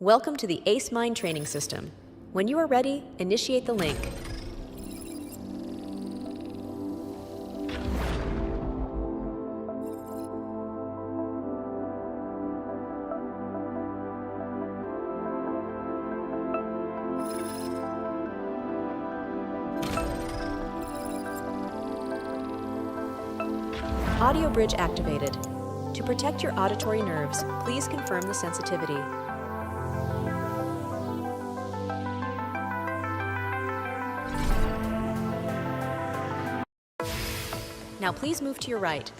Welcome to the ACE Mine training system. When you are ready, initiate the link. Audio bridge activated. To protect your auditory nerves, please confirm the sensitivity. Now please move to your right.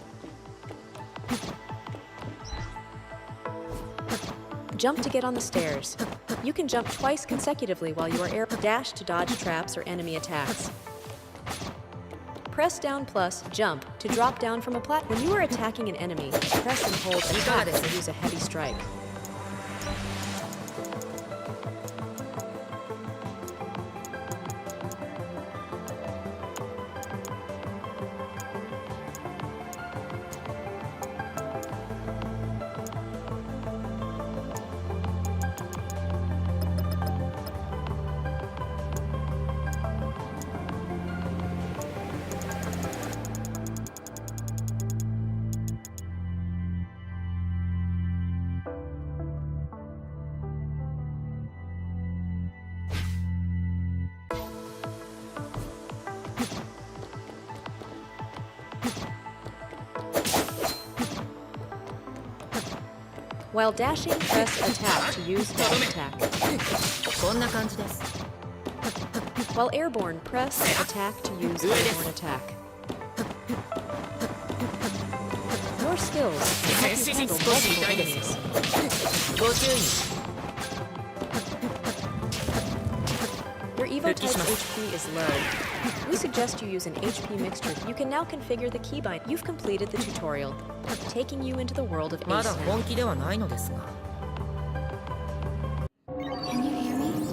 Jump to get on the stairs. You can jump twice consecutively while you are air dash to dodge traps or enemy attacks. Press down plus jump to drop down from a platform. When you are attacking an enemy, press and hold attack to use a heavy strike. While dashing, press attack to use dash attack. While airborne, press attack to use airborne attack. Your skills can help you handle multiple enemies. Your Evo type's HP is low. We suggest you use an HP mixture. You can now configure the keybind. You've completed the tutorial, taking you into the world of ACE now. Can you hear me?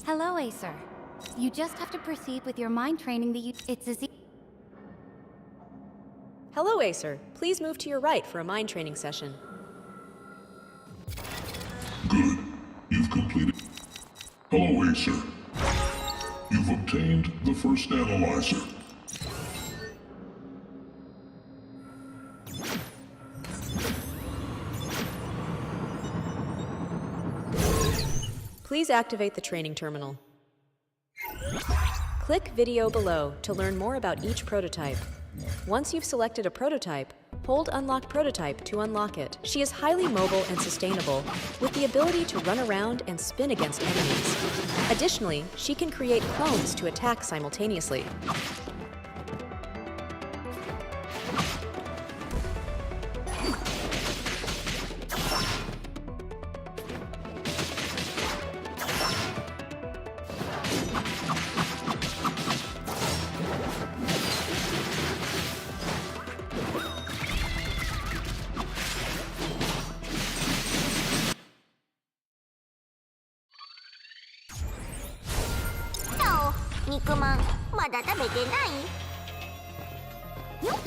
Hello, Acer. You just have to proceed with your mind training it's as Hello, Acer. Please move to your right for a mind training session. Good. You've completed. Hello, Acer. You've obtained the first analyzer. Please activate the training terminal. Click video below to learn more about each prototype. Once you've selected a prototype, hold Unlock Prototype to unlock it. She is highly mobile and sustainable, with the ability to run around and spin against enemies. Additionally, she can create clones to attack simultaneously.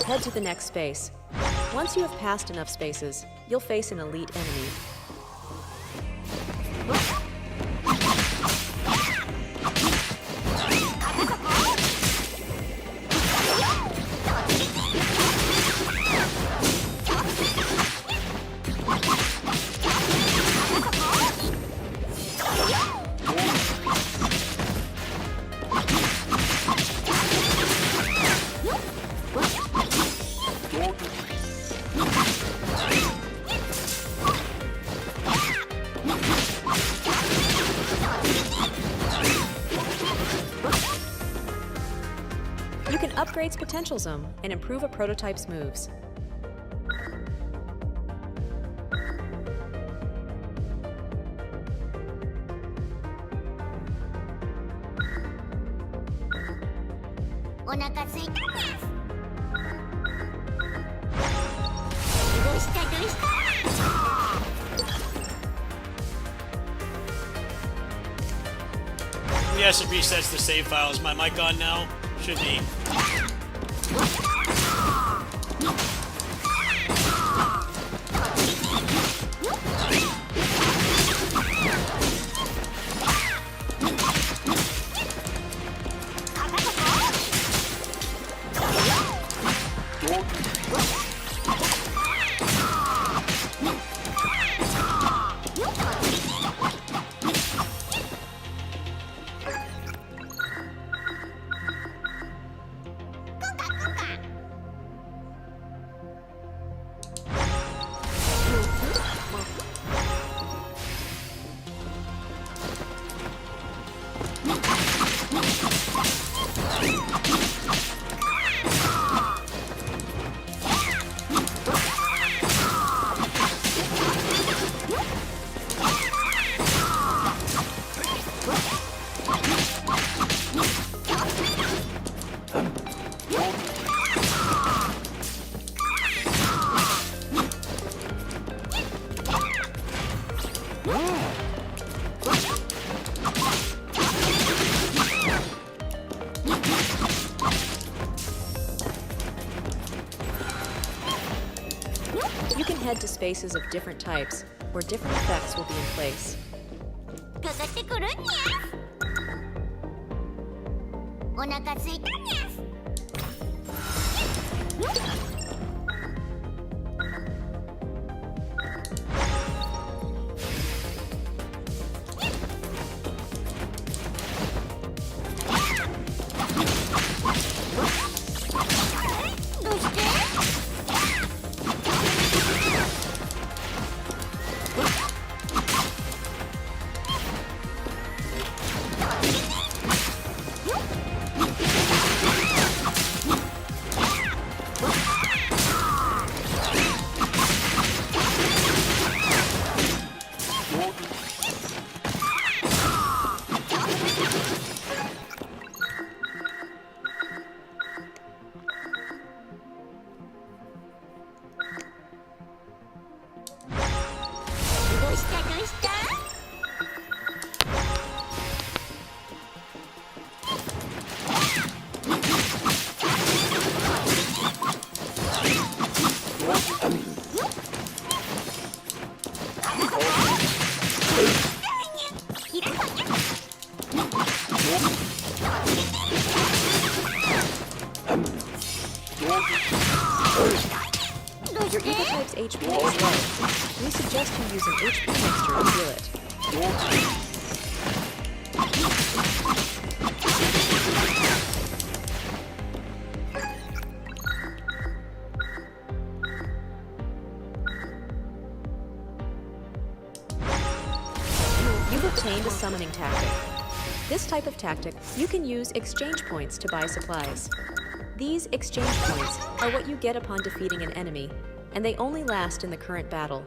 Head to the next space. Once you have passed enough spaces, you'll face an elite enemy. You can upgrade its potential zone and improve a prototype's moves. Yes, it resets the save files. My mic on now? Should be. head to spaces of different types, where different effects will be in place. かかってくるにゃお腹すいたにゃどうして どうしたどう Your して evil type's HP is low. We suggest you use an HP mixture to heal it. You've obtained a summoning tactic. This type of tactic, you can use exchange points to buy supplies. These exchange points are what you get upon defeating an enemy, and they only last in the current battle.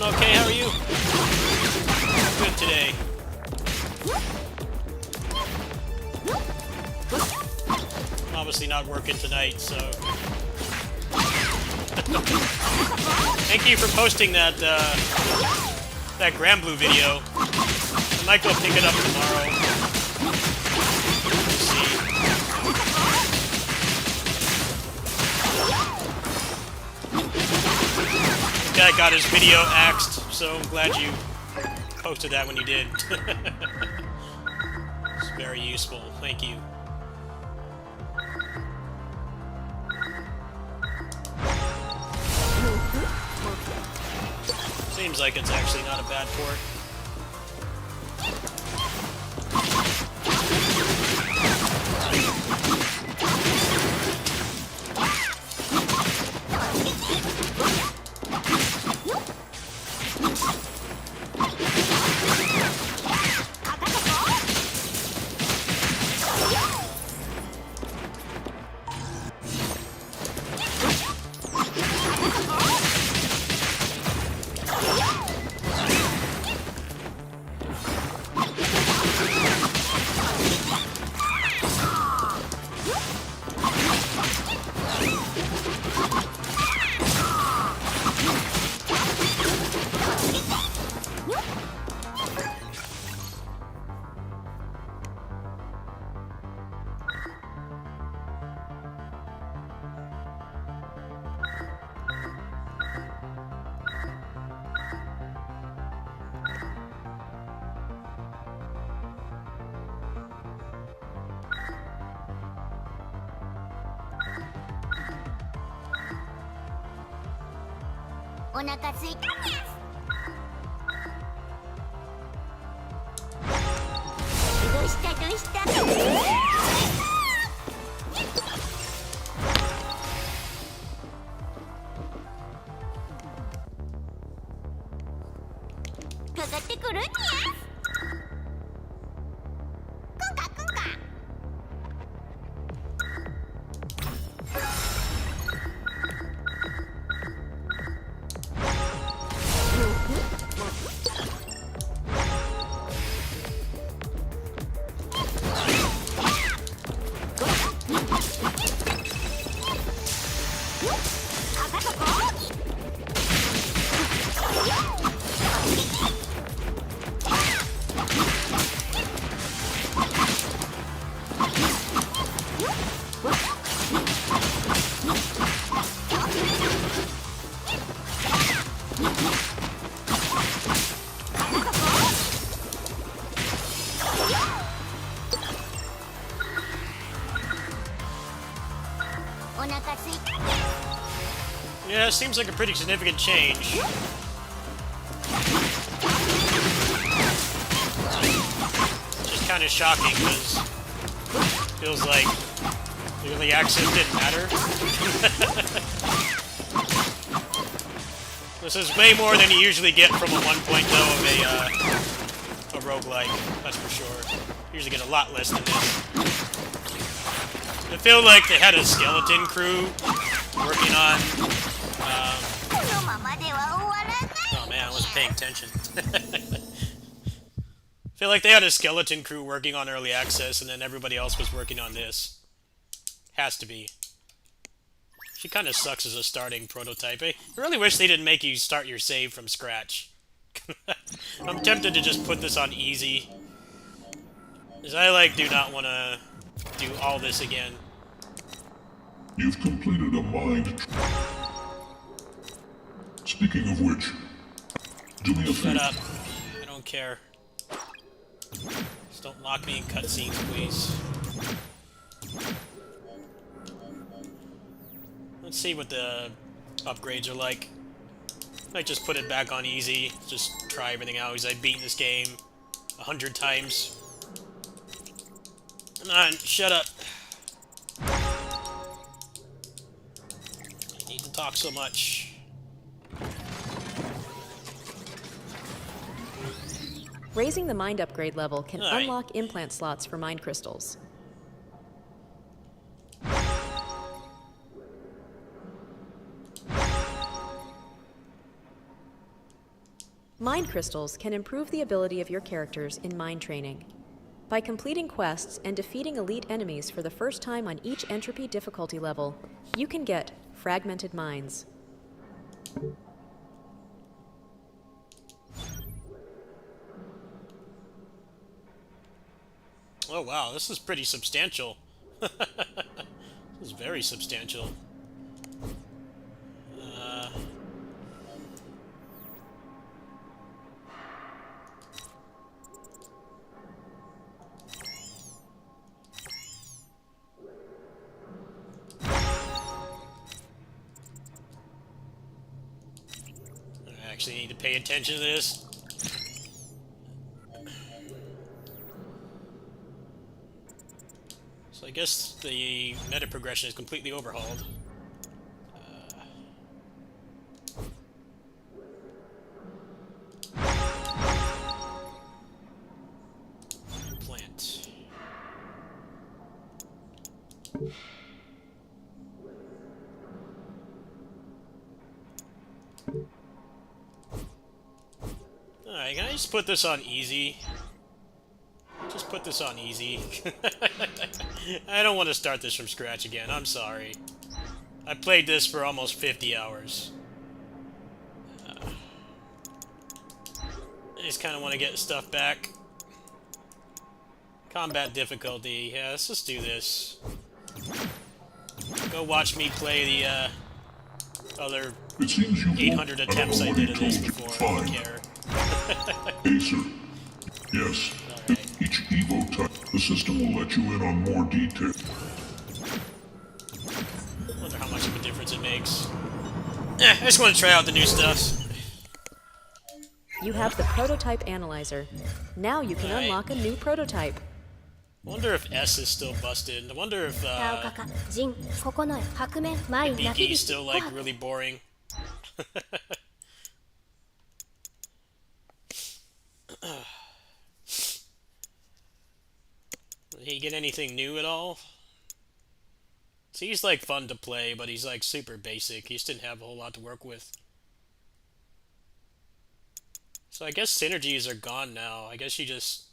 Okay, how are you? Good today. I'm obviously not working tonight, so... Thank you for posting that, that Blazblue video. I might go pick it up tomorrow. We'll see. The guy got his video axed, so I'm glad you posted that when you did. It's very useful. Thank you. Seems like it's actually not a bad port. Yeah, it seems like a pretty significant change. Just kind of shocking, because it feels like the early access didn't matter. This is way more than you usually get from a 1.0 of a roguelike, that's for sure. You usually get a lot less than this. I feel like they had a skeleton crew working on... oh man, I wasn't paying attention. I feel like they had a skeleton crew working on early access, and then everybody else was working on this. Has to be. She kind of sucks as a starting prototype. I really wish they didn't make you start your save from scratch. I'm tempted to just put this on easy. Because I, do not want to do all this again. You've completed a mind... Speaking of which, do me a favor. Shut up. I don't care. Just don't lock me in cutscenes, please. Let's see what the upgrades are like. Might just put it back on easy. Just try everything out, because I've beaten this game 100 times. Come on, shut up. I need to talk so much. Raising the mind upgrade level can All right. unlock implant slots for mind crystals. Mind crystals can improve the ability of your characters in mind training. By completing quests and defeating elite enemies for the first time on each entropy difficulty level, you can get fragmented minds. Oh wow, this is pretty substantial. This is very substantial. actually need to pay attention to this. So I guess the meta progression is completely overhauled. Plant. Alright, can I just put this on easy? Just put this on easy. I don't want to start this from scratch again, I'm sorry. I played this for almost 50 hours. I just kind of want to get stuff back. Combat difficulty, yeah, let's just do this. Go watch me play the other It seems you 800 attempts I did of this before, I don't care. Acer. Yes. Alright. Each Evo type, the system will let you in on more detail. Wonder how much of a difference it makes. I just want to try out the new stuff. You have the prototype analyzer. Now you can Alright. unlock a new prototype. Wonder if S is still busted. I wonder if Biki is still like really boring. Did he get anything new at all? So he's like fun to play, but he's like super basic. He just didn't have a whole lot to work with. So I guess synergies are gone now. I guess you just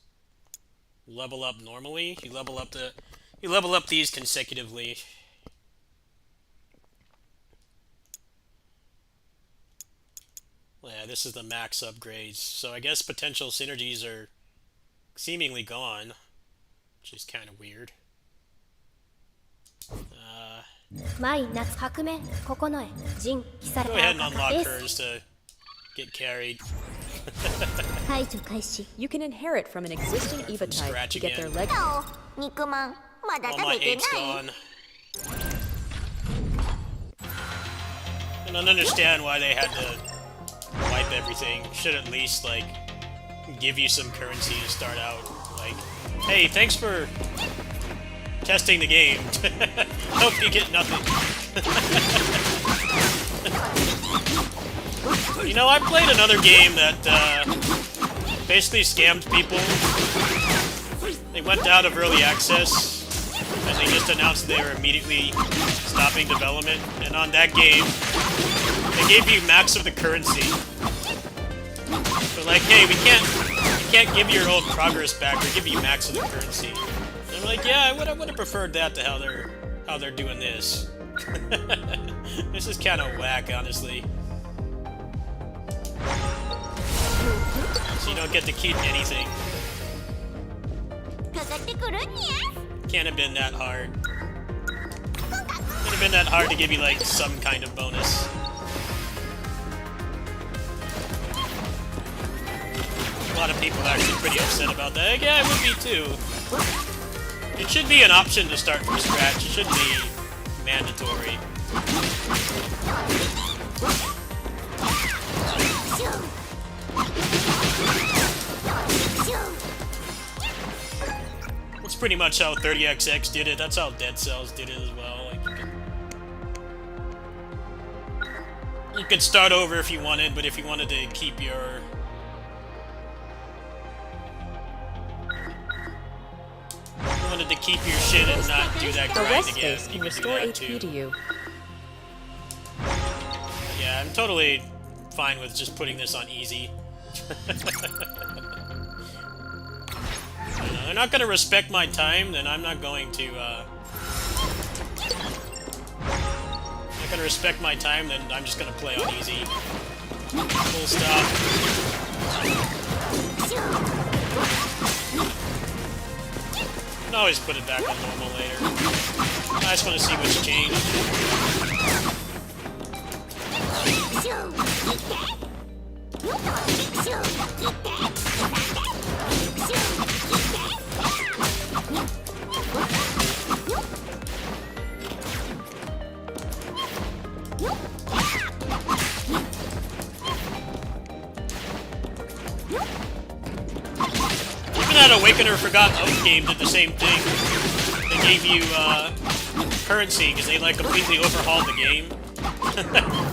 level up normally. You level up these consecutively. Yeah, this is the max upgrades. So I guess potential synergies are seemingly gone, which is kind of weird. Go ahead and unlock hers to get carried. You can inherit from an existing EVA type scratch to get their again. leg. All my 8's gone. I don't understand why they had to wipe everything. Should at least, like, give you some currency to start out. Like, hey, thanks for testing the game. Hope you get nothing. You know, I played another game that basically scammed people. They went out of early access, and they just announced they were immediately stopping development. And on that game, they gave you max of the currency. They're like, hey, we can't give you your old progress back. We'll give you max of the currency. And I'm like, yeah, I would have preferred that to how they're doing this. This is kind of whack, honestly. So you don't get to keep anything. Can't have been that hard. Can't have been that hard to give you, like, some kind of bonus. A lot of people are actually pretty upset about that. Yeah, I would be too. It should be an option to start from scratch. It shouldn't be mandatory. That's pretty much how 30XX did it. That's how Dead Cells did it as well. Like, you could start over if you wanted, but if you wanted to keep your... shit and not do that A grind rest again, space you can could restore do that HP too. to you. Yeah, I'm totally fine with just putting this on easy. They're not gonna respect my time, then I'm not going to, not gonna respect my time, then I'm just gonna play on easy. Full stop. I can always put it back on normal later. I just want to see what's changed. that Awakener Forgotten Oath game did the same thing. They gave you currency because they like completely overhauled the game.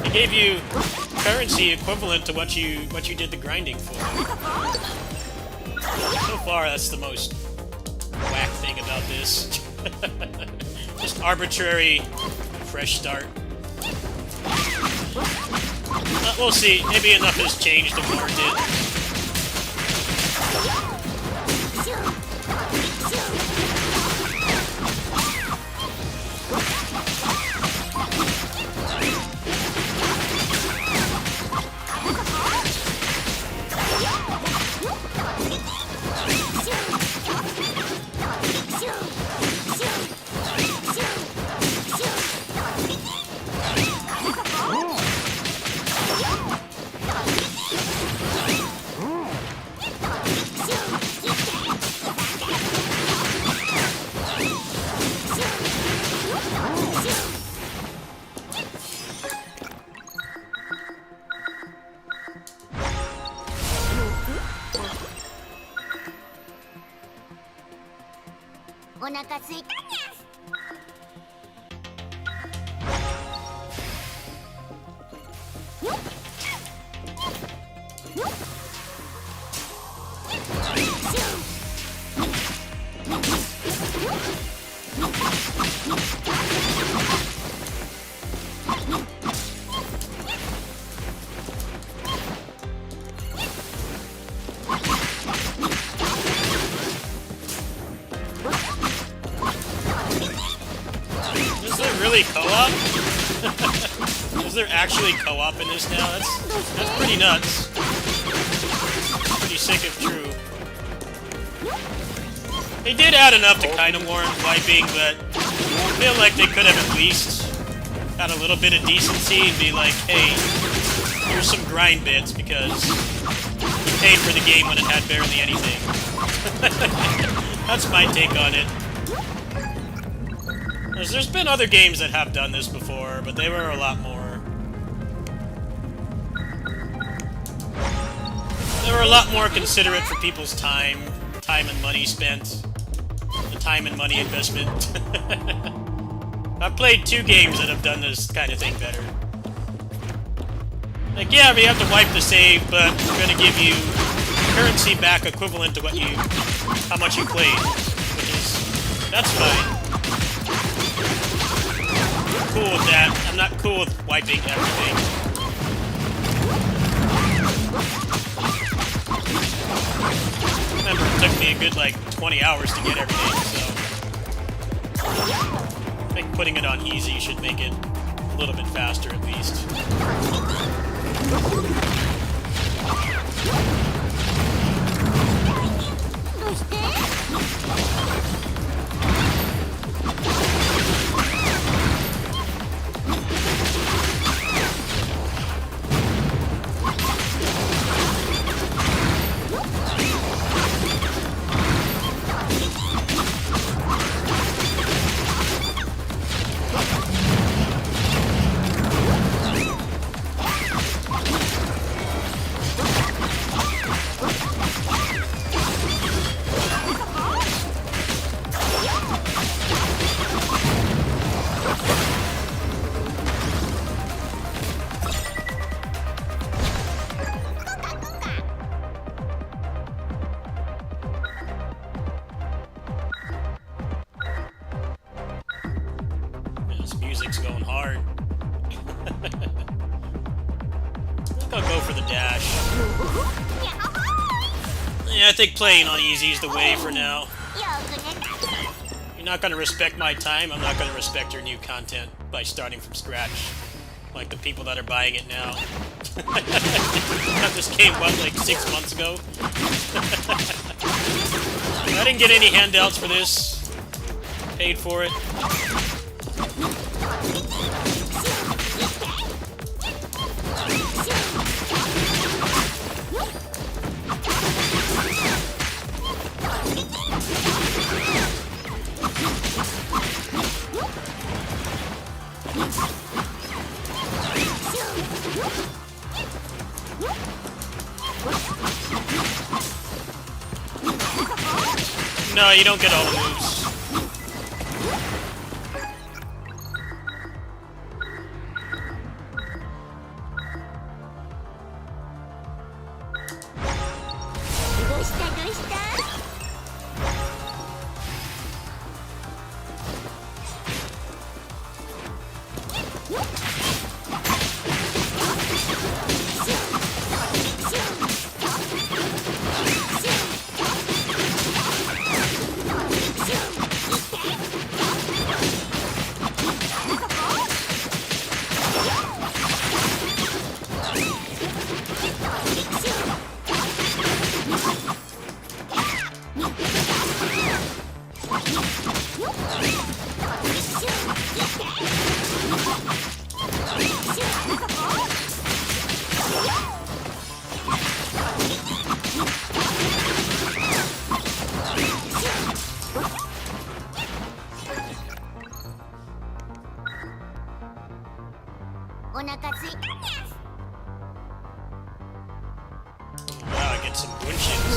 They gave you currency equivalent to what you did the grinding for. So far, that's the most whack thing about this. Just arbitrary fresh start. We'll see. Maybe enough has changed to warrant it. Co-op? Is there actually co-op in this now? That's pretty nuts. Pretty sick if true. They did add enough to kind of warrant wiping, but I feel like they could have at least had a little bit of decency and be like, hey, here's some grind bits because you paid for the game when it had barely anything. That's my take on it. There's been other games that have done this before, but they were a lot more... They were a lot more considerate for people's time and money spent. The time and money investment. I've played 2 games that have done this kind of thing better. Like, yeah, we have to wipe the save, but we're gonna give you currency back equivalent to how much you played. Which is... that's fine. Cool with that. I'm not cool with wiping everything. Remember, it took me a good, 20 hours to get everything, so... I think putting it on easy should make it a little bit faster, at least. Music's going hard. I think I'll go for the dash. Yeah, I think playing on easy is the way for now. You're not going to respect my time, I'm not going to respect your new content by starting from scratch. Like the people that are buying it now. Got this game, what, 6 months ago? I didn't get any handouts for this. Paid for it. No, you don't get all the moves. Wow, I get some winches.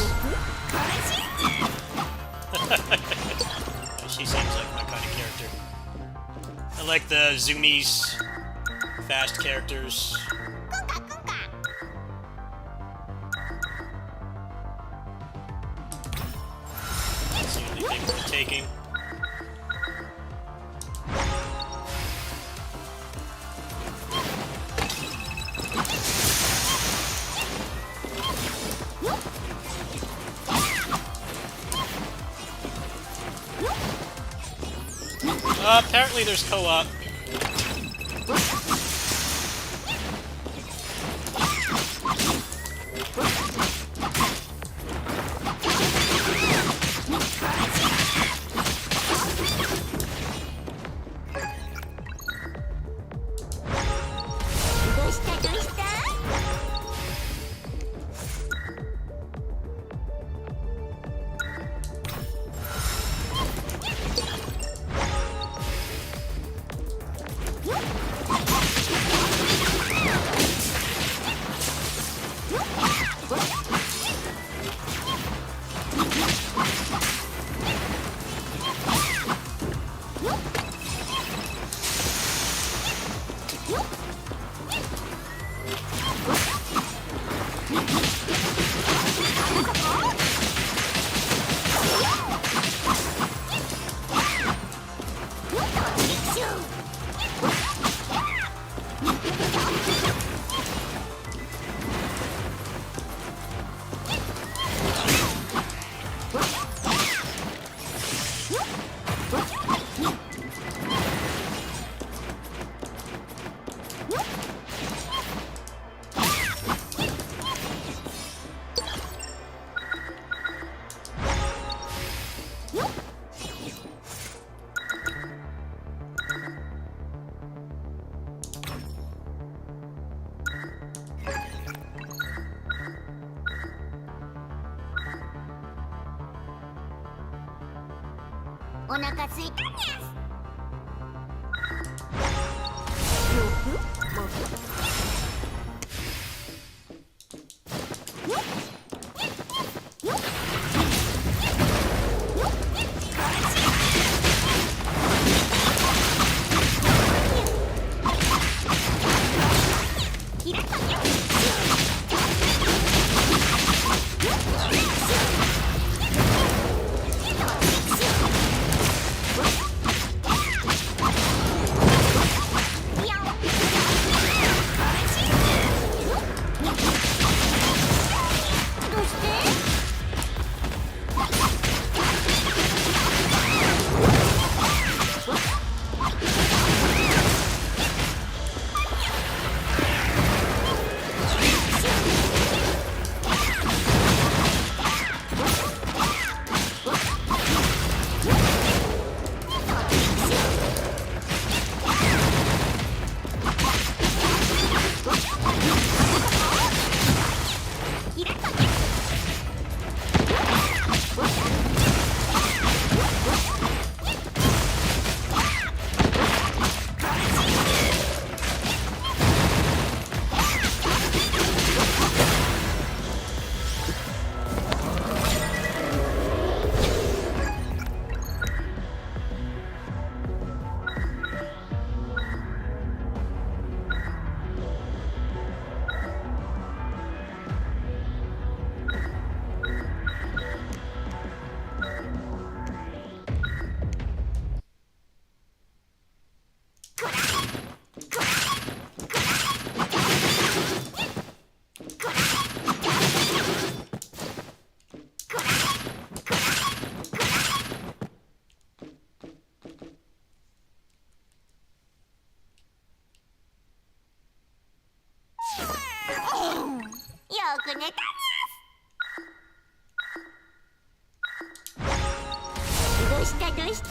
She seems like my kind of character. I like the zoomies, fast characters. That's the only thing we're taking. Apparently there's co-op. く寝たにゃどうしたどうした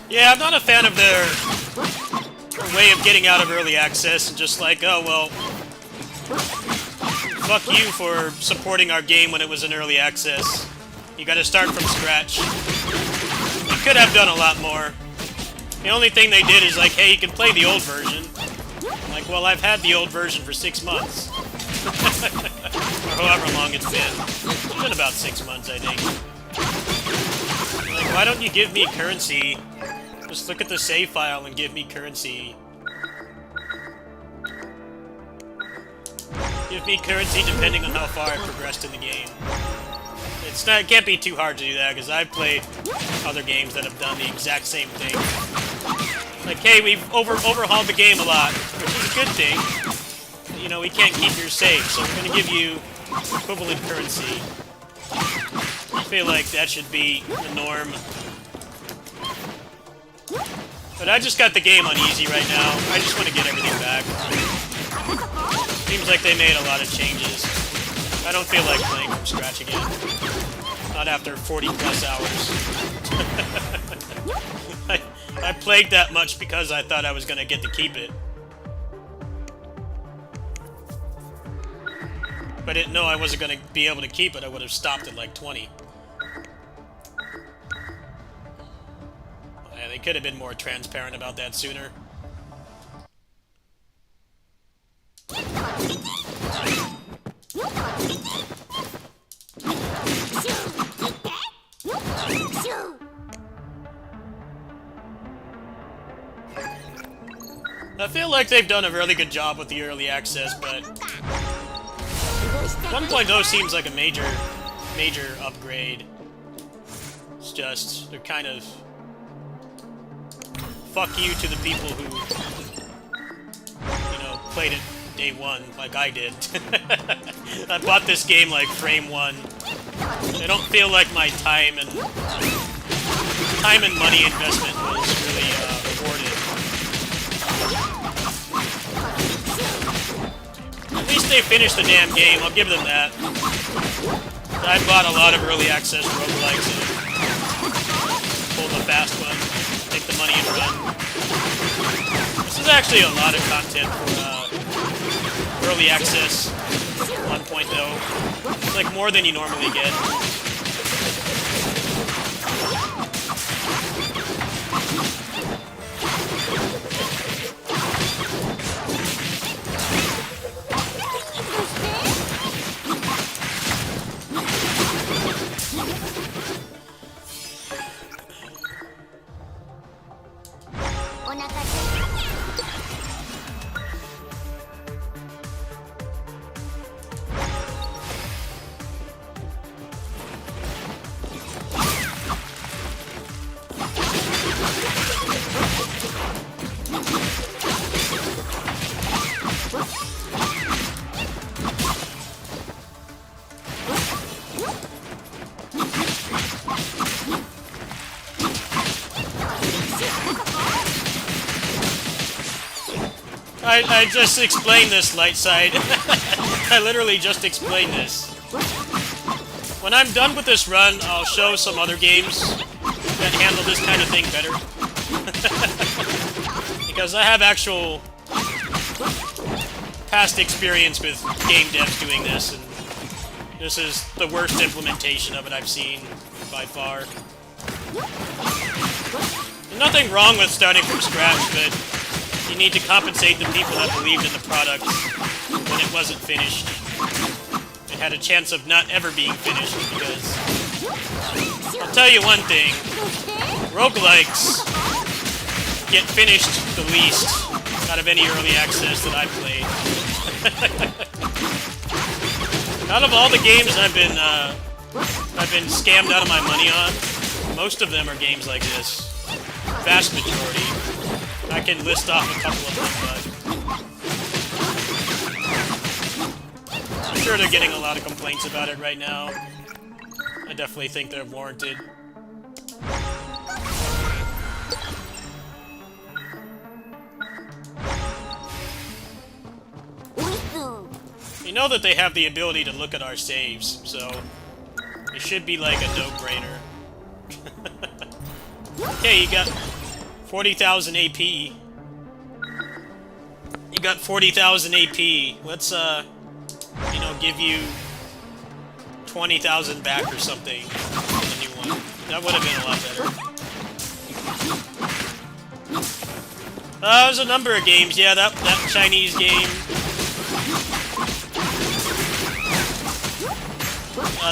Yeah, I'm not a fan of their way of getting out of early access and just like, oh, well, fuck you for supporting our game when it was in early access. You gotta start from scratch. You could have done a lot more. The only thing they did is like, hey, you can play the old version. I'm like, well, I've had the old version for 6 months. Or however long it's been. It's been about 6 months, I think. Like, why don't you give me currency? Just look at the save file and give me currency. Give me currency depending on how far I progressed in the game. It can't be too hard to do that, because I've played other games that have done the exact same thing. Like, hey, we've overhauled the game a lot, which is a good thing. You know, we can't keep your save, so we're going to give you equivalent currency. I feel like that should be the norm. But I just got the game on easy right now. I just want to get everything back. Seems like they made a lot of changes. I don't feel like playing from scratch again. Not after 40 plus hours. I played that much because I thought I was going to get to keep it. If I didn't know I wasn't going to be able to keep it, I would have stopped at like 20. Yeah, they could have been more transparent about that sooner. I feel like they've done a really good job with the early access, but 1.0 seems like a major upgrade. It's just, they're kind of fuck you to the people who, you know, played it day one, like I did. I bought this game like frame one. I don't feel like my time and money investment was really rewarded. At least they finished the damn game, I'll give them that. I bought a lot of early access roguelikes and pulled the fast one, take the money and run. This is actually a lot of content for early access 1.0. It's like more than you normally get. I just explained this, light side. I literally just explained this. When I'm done with this run, I'll show some other games that handle this kind of thing better. Because I have actual past experience with game devs doing this, and this is the worst implementation of it I've seen by far. There's nothing wrong with starting from scratch, but you need to compensate the people that believed in the product when it wasn't finished. It had a chance of not ever being finished, because I'll tell you one thing, roguelikes get finished the least out of any early access that I've played. Out of all the games I've been scammed out of my money on, most of them are games like this. Vast majority. I can list off a couple of them, but I'm sure they're getting a lot of complaints about it right now. I definitely think they're warranted. You know that they have the ability to look at our saves, so it should be like a no-brainer. Okay, you got 40,000 AP. You got 40,000 AP. Let's, you know, give you 20,000 back or something for the new one. That would have been a lot better. There's a number of games. Yeah, that Chinese game.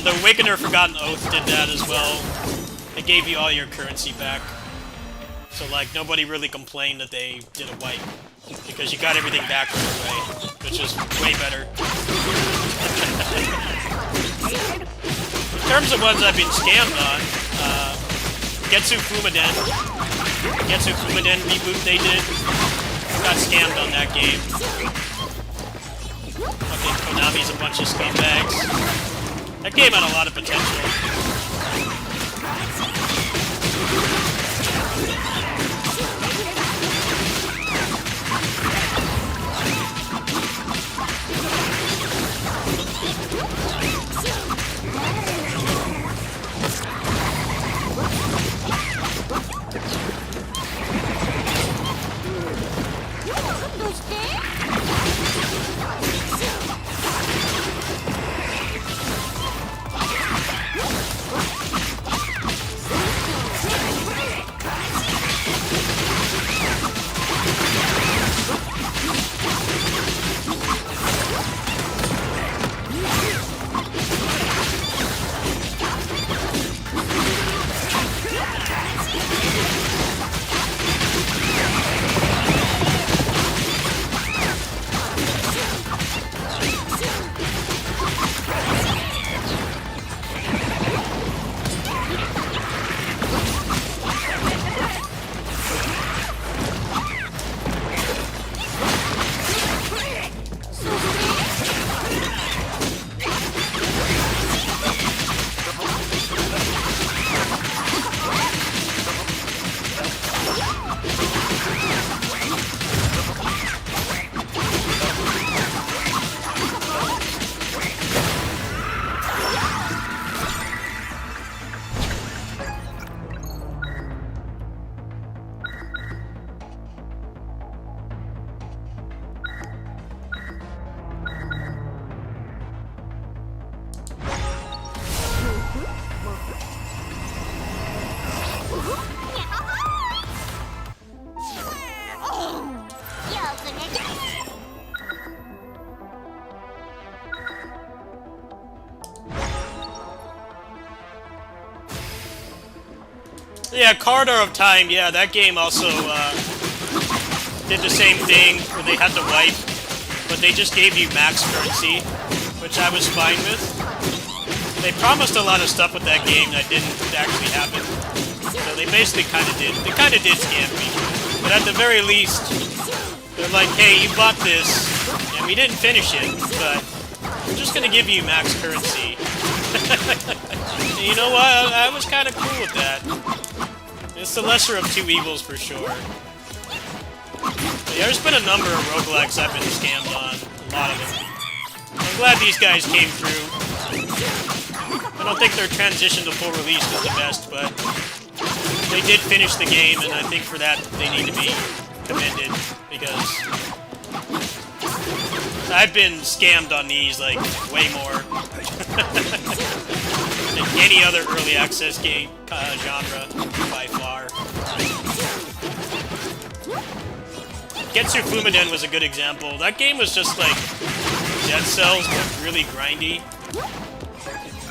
The Awakener Forgotten Oath did that as well. It gave you all your currency back. So, like, nobody really complained that they did a wipe. Because you got everything back right away. Which is way better. In terms of ones I've been scammed on, Getsu Fumaden reboot they did. Got scammed on that game. Fucking Konami's a bunch of scumbags. That game had a lot of potential. Yeah, Corridor of Time, yeah, that game also did the same thing, where they had to wipe, but they just gave you max currency, which I was fine with. They promised a lot of stuff with that game that didn't actually happen, so they basically kind of did scam me. But at the very least, they're like, hey, you bought this, and we didn't finish it, but we're just gonna give you max currency. And you know what? I was kind of cool with that. It's the lesser of two evils for sure. But yeah, there's been a number of roguelikes I've been scammed on. A lot of them. I'm glad these guys came through. I don't think their transition to full release was the best, but they did finish the game, and I think for that they need to be commended, because I've been scammed on these, like, way more than any other early access game genre, by far. Getsu Fumaden was a good example. That game was just like Dead Cells, but really grindy.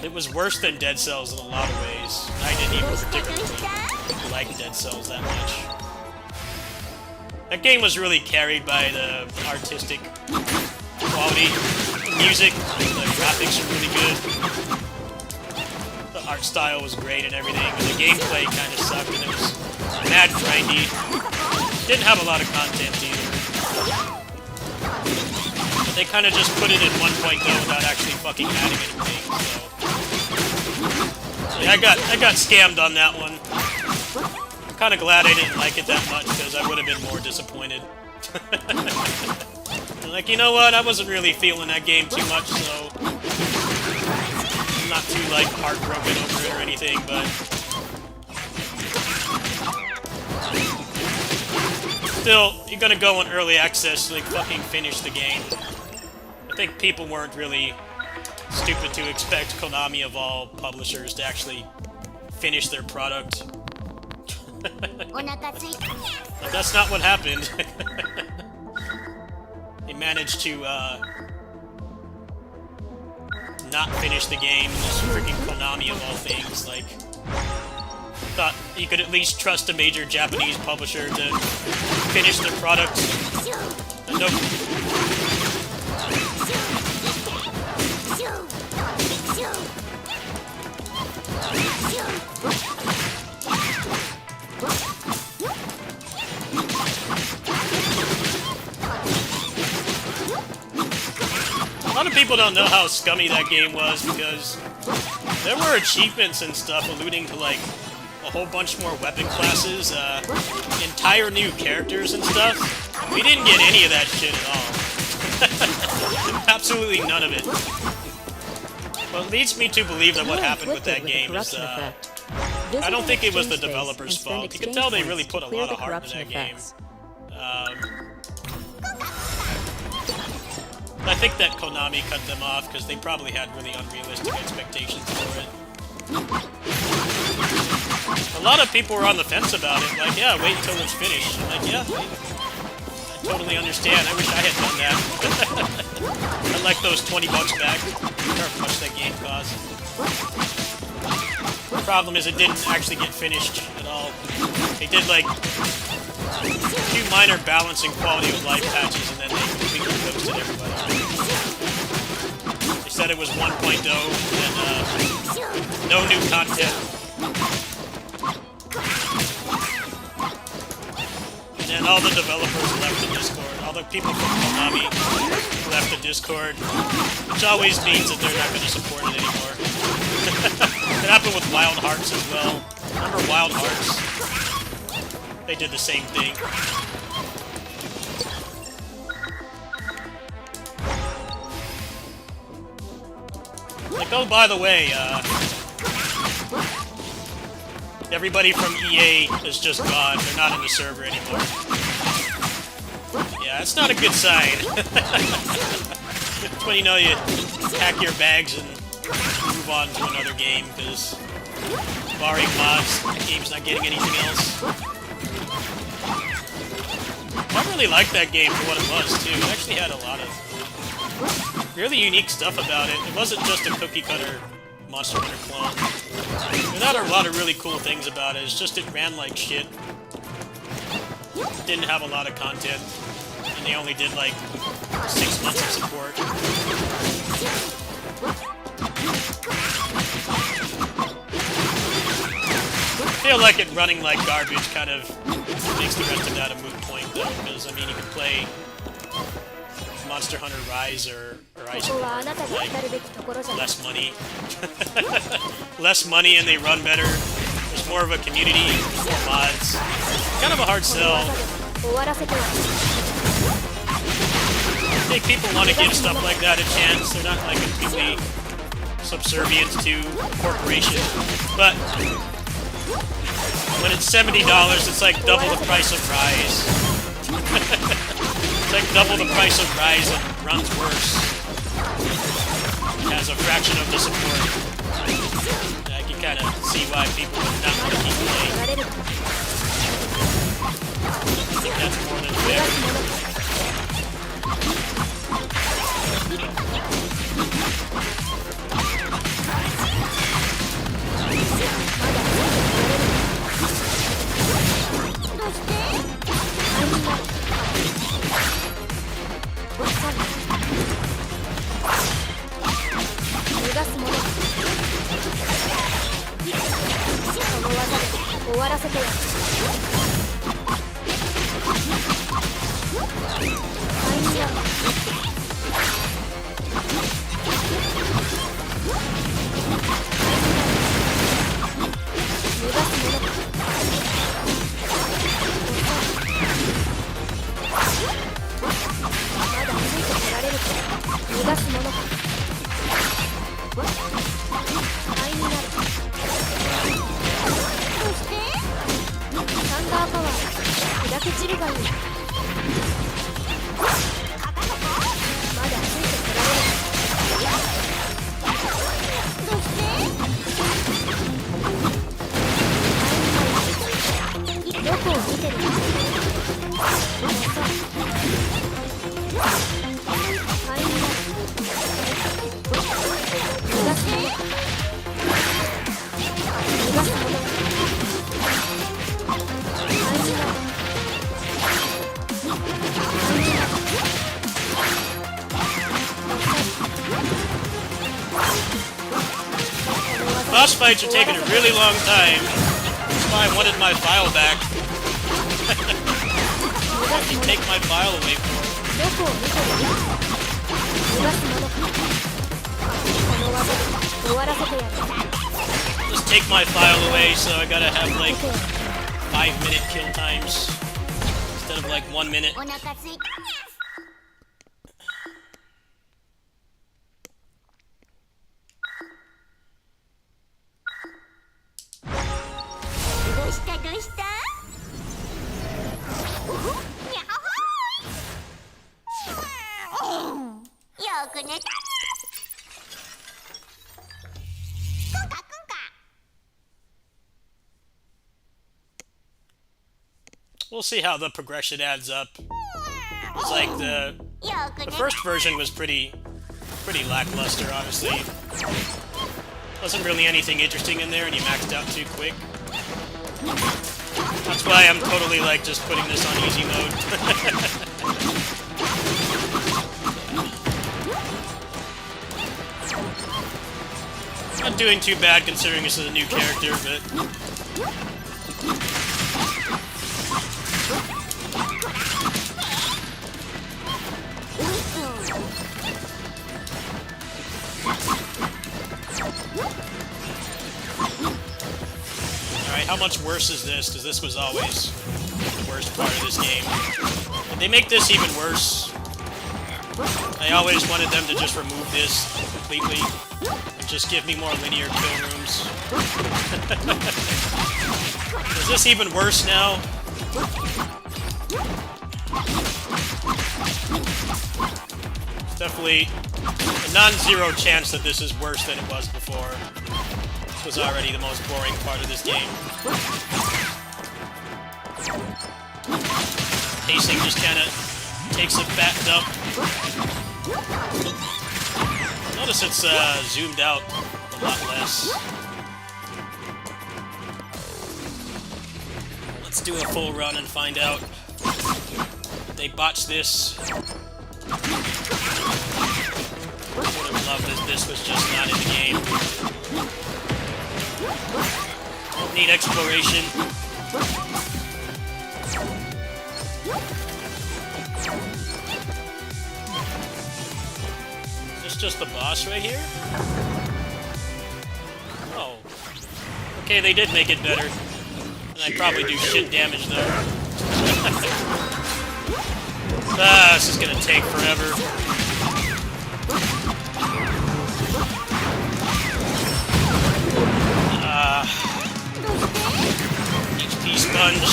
It was worse than Dead Cells in a lot of ways. I didn't even particularly like Dead Cells that much. That game was really carried by the artistic quality. The music, the graphics are really good. The art style was great and everything, but the gameplay kind of sucked, and it was mad grindy. Didn't have a lot of content either. But they kind of just put it in 1.0 without actually fucking adding anything, so... Yeah, I got scammed on that one. I'm kind of glad I didn't like it that much, because I would have been more disappointed. Like, you know what, I wasn't really feeling that game too much, so... I'm not too, like, heartbroken over it or anything, but... Still, you're gonna go on early access to, like, fucking finish the game. I think people weren't really stupid to expect Konami of all publishers to actually finish their product. But that's not what happened. They managed to, not finish the game. This freaking Konami of all things, like... Thought you could at least trust a major Japanese publisher to finish their product. Nope. A lot of people don't know how scummy that game was because there were achievements and stuff alluding to, like, a whole bunch more weapon classes, entire new characters and stuff. We didn't get any of that shit at all. Absolutely none of it. Well, it leads me to believe that what happened with that game is, I don't think it was the developer's fault. You can tell they really put a lot of heart into that game. I think that Konami cut them off because they probably had really unrealistic expectations for it. A lot of people were on the fence about it, like, yeah, wait until it's finished. I'm like, yeah, I totally understand. I wish I had done that. I'd like those 20 bucks back, however much that game cost. The problem is it didn't actually get finished at all. They did, like, a few minor balance and quality of life patches, and then they completely ghosted everybody. They said it was 1.0, and, no new content. And all the developers left the Discord. All the people from Konami left the Discord, which always means that they're not going to support it anymore. It happened with Wild Hearts as well. Remember Wild Hearts? They did the same thing. Like, oh, by the way, everybody from EA is just gone. They're not in the server anymore. Yeah, that's not a good sign. That's when you know you pack your bags and move on to another game, because barring mods, the game's not getting anything else. I really liked that game for what it was, too. It actually had a lot of really unique stuff about it. It wasn't just a cookie-cutter Monster Hunter clone. There had a lot of really cool things about it. It's just it ran like shit. It didn't have a lot of content. And they only did like 6 months of support. I feel like it running like garbage kind of makes the rest of that a moot point, though, because, I mean, you can play Monster Hunter Rise or Ice Core, like, less money. Less money and they run better. There's more of a community, more mods. Kind of a hard sell. I think people want to give stuff like that a chance. They're not, like, completely subservient to a corporation. But when it's $70, it's like double the price of Rise. It's like double the price of Rise and runs worse. It has a fraction of the support. I can kind of see why people would not want to keep playing. I think that's more than fair. サンダーパワー砕け散るがいい。まだついてこられる。どうしてどこを見てるの？灰になる。逃がすもの。逃がすもの。Boss fights are taking a really long time. That's why I wanted my file back. Let me take my file away from me. どこを見てるの？逃がすもの。この技で終わらせてやる。 Just take my file away, so I gotta have like 5-minute kill times instead of like 1 minute. お腹すいた。どうしたどうした？おほにゃほー。よく寝た。くんかくんか。We'll see how the progression adds up. It's like the よく寝た。 first version was pretty lackluster, honestly. Wasn't really anything interesting in there, and you maxed out too quick. That's why I'm totally like just putting this on easy mode. Not doing too bad considering this is a new character, but alright, how much worse is this? Because this was always the worst part of this game. Did they make this even worse? I always wanted them to just remove this completely. And just give me more linear kill rooms. Is this even worse now? It's definitely a non-zero chance that this is worse than it was before. This was already the most boring part of this game. Pacing just kind of takes a fat dump. Notice it's zoomed out a lot less. Let's do a full run and find out if they botched this. I would have loved if this was just not in the game. Don't need exploration. Is this just the boss right here? Oh. Okay, they did make it better. And I probably do shit damage though. Ah, this is gonna take forever. HP sponge.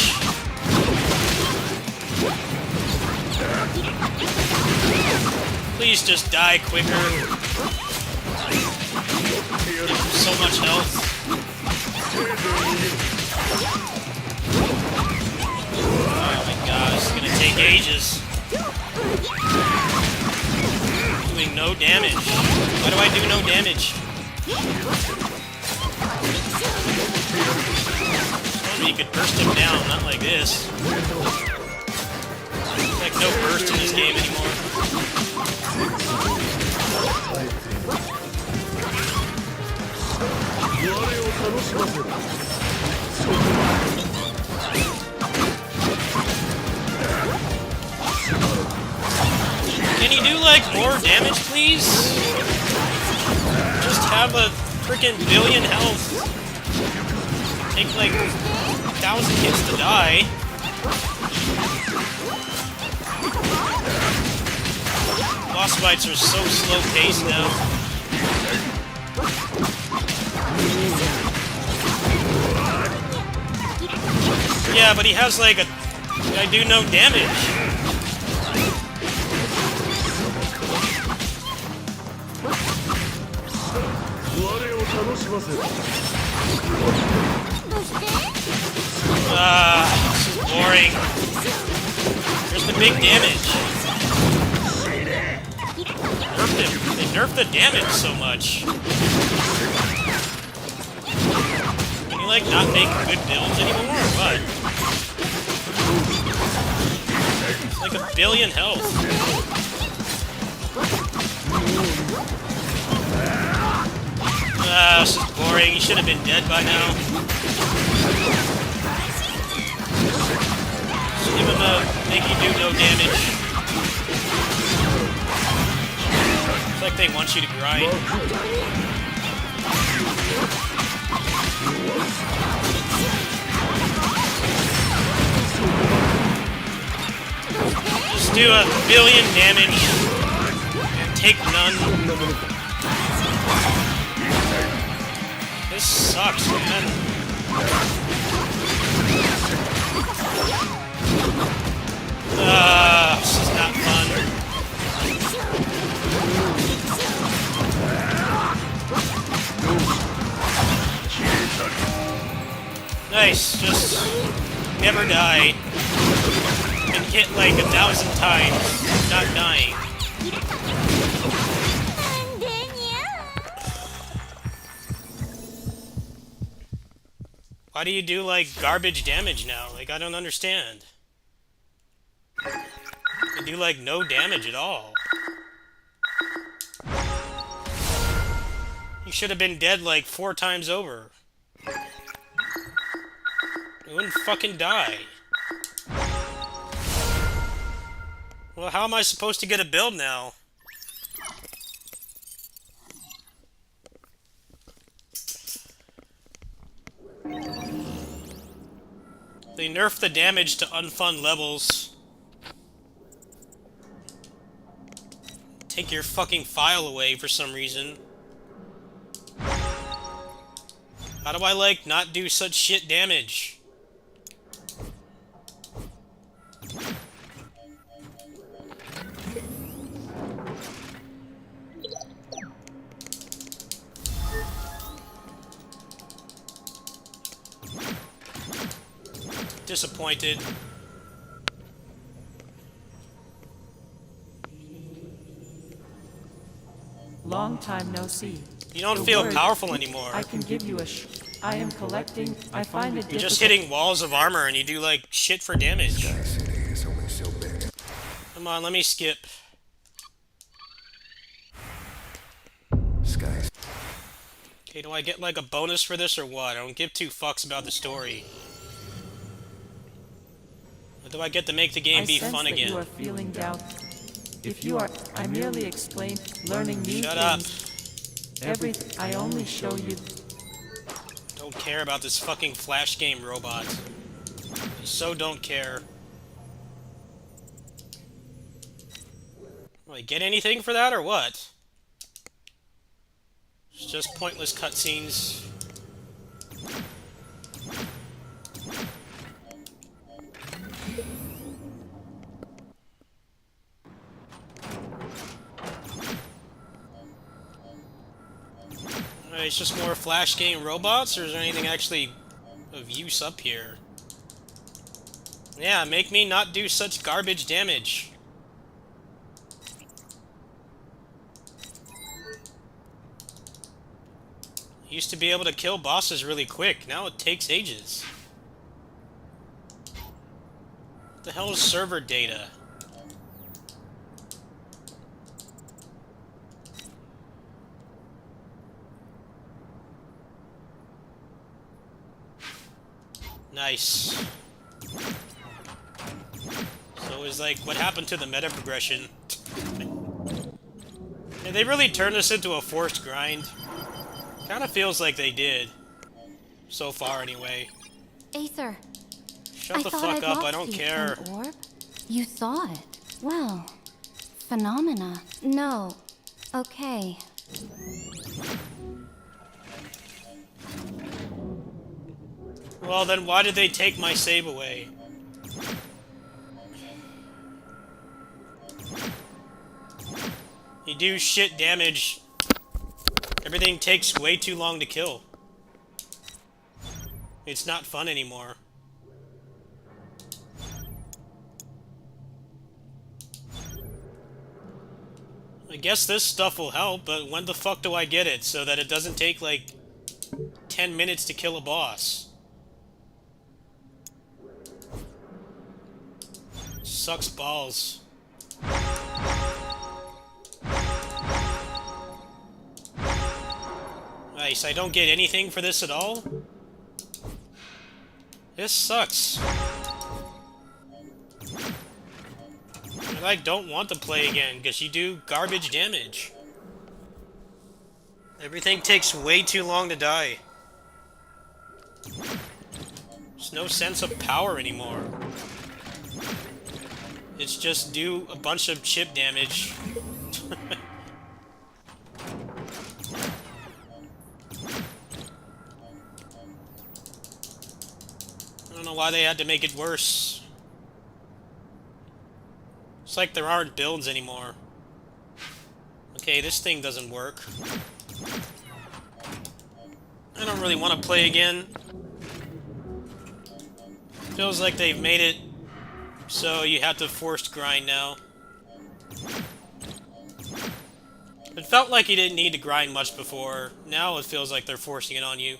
Please just die quicker. So much health. Oh my god, this is gonna take ages. Doing no damage. Why do I do no damage? You could burst him down, not like this. There's like no burst in this game anymore. Can you do like more damage, please? Just have a freaking billion health. Take like 1,000 hits to die. Boss fights are so slow paced now. Yeah, but he has like a... I do no damage. This is boring. Here's the big damage. Nerfed him. They nerfed the damage so much. Can you, like, not make good builds anymore, or what? It's like a billion health. This is boring. He should have been dead by now. Just give him a make you do no damage. It's like they want you to grind. Just do a billion damage and take none. This sucks, man. This is not fun. Nice, just never die. And hit like 1,000 times, not dying. Why do you do, like, garbage damage now? Like, I don't understand. You do, like, no damage at all. You should have been dead, like, 4 times over. You wouldn't fucking die. Well, how am I supposed to get a build now? They nerfed the damage to unfun levels. Take your fucking file away for some reason. How do I, like, not do such shit damage? Disappointed. Long time no see. You don't The feel word powerful anymore. I can give you a I am collecting. I find it You're just difficult. hitting walls of armor and you do, like, shit for damage. Come on, let me skip. Okay, do I get, like, a bonus for this or what? I don't give 2 fucks about the story. Or do I get to make the game I be sense fun that again? You are feeling doubt. If you are, I merely explain, learning new Shut up. things. I only show you. Don't care about this fucking Flash game robot. I so don't care. Will I get anything for that or what? It's just pointless cutscenes. It's just more Flash game robots, or is there anything actually of use up here? Yeah, make me not do such garbage damage. Used to be able to kill bosses really quick, now it takes ages. What the hell is server data? Nice. So it's like, what happened to the meta progression? Did they really turn this into a forced grind? Kinda feels like they did. So far, anyway. Aether, Shut the thought fuck I'd up, I lost don't you, care. an orb? You saw it. Well, phenomena. No. Okay. Well, then why did they take my save away? You do shit damage. Everything takes way too long to kill. It's not fun anymore. I guess this stuff will help, but when the fuck do I get it so that it doesn't take like 10 minutes to kill a boss? Sucks balls. Nice, I don't get anything for this at all? This sucks. I like don't want to play again because you do garbage damage. Everything takes way too long to die. There's no sense of power anymore. It's just do a bunch of chip damage. I don't know why they had to make it worse. It's like there aren't builds anymore. Okay, this thing doesn't work. I don't really want to play again. Feels like they've made it so you have to forced grind now. It felt like you didn't need to grind much before. Now it feels like they're forcing it on you.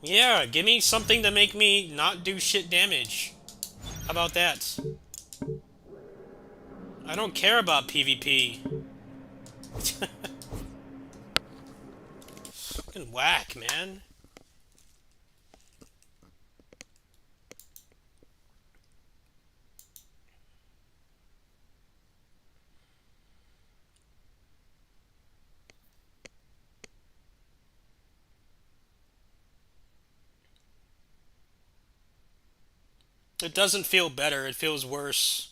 Yeah, give me something to make me not do shit damage. How about that? I don't care about PvP. Fucking whack, man. It doesn't feel better, it feels worse.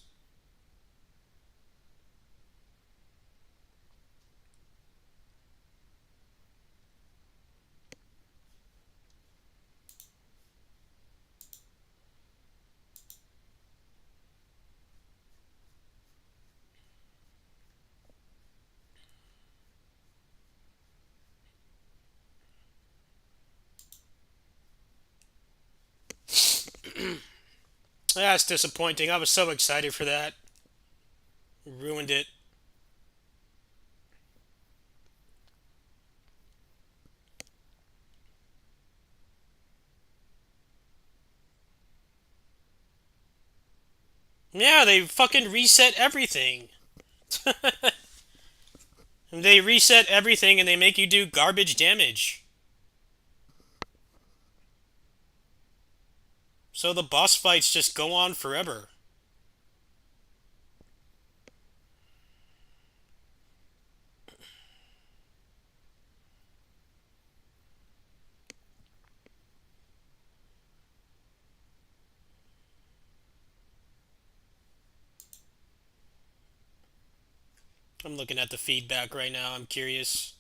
That's disappointing. I was so excited for that. Ruined it. Yeah, they fucking reset everything. They reset everything and they make you do garbage damage. So the boss fights just go on forever. I'm looking at the feedback right now. I'm curious.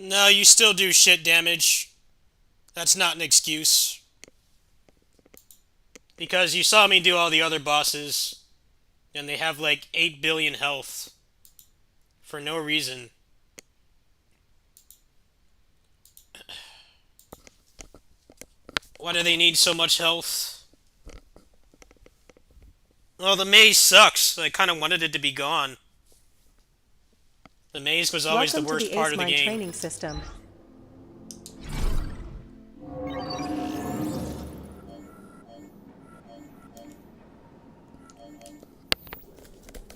No, you still do shit damage. That's not an excuse. Because you saw me do all the other bosses, and they have like 8 billion health. For no reason. Why do they need so much health? Well, the maze sucks. I kind of wanted it to be gone. The maze was always Welcome the worst to the part of the AceMine game. training system.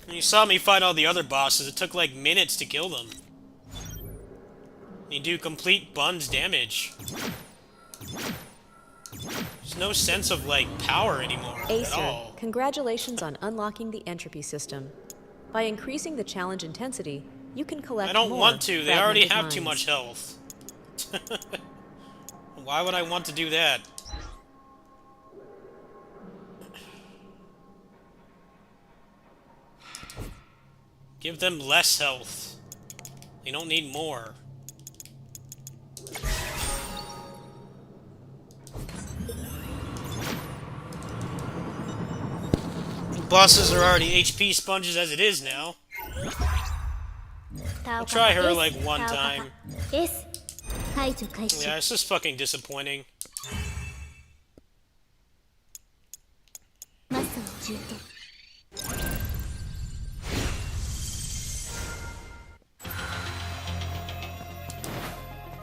You saw me fight all the other bosses. It took like minutes to kill them. You do complete buns damage. There's no sense of like power anymore at Acer, all. congratulations on unlocking the entropy system. By increasing the challenge intensity, you can collect I don't more want to. They already fragmented have too minds. much health. Why would I want to do that? Give them less health. They don't need more. Bosses are already HP sponges as it is now. I'll try her like one time. Yeah, it's just fucking disappointing.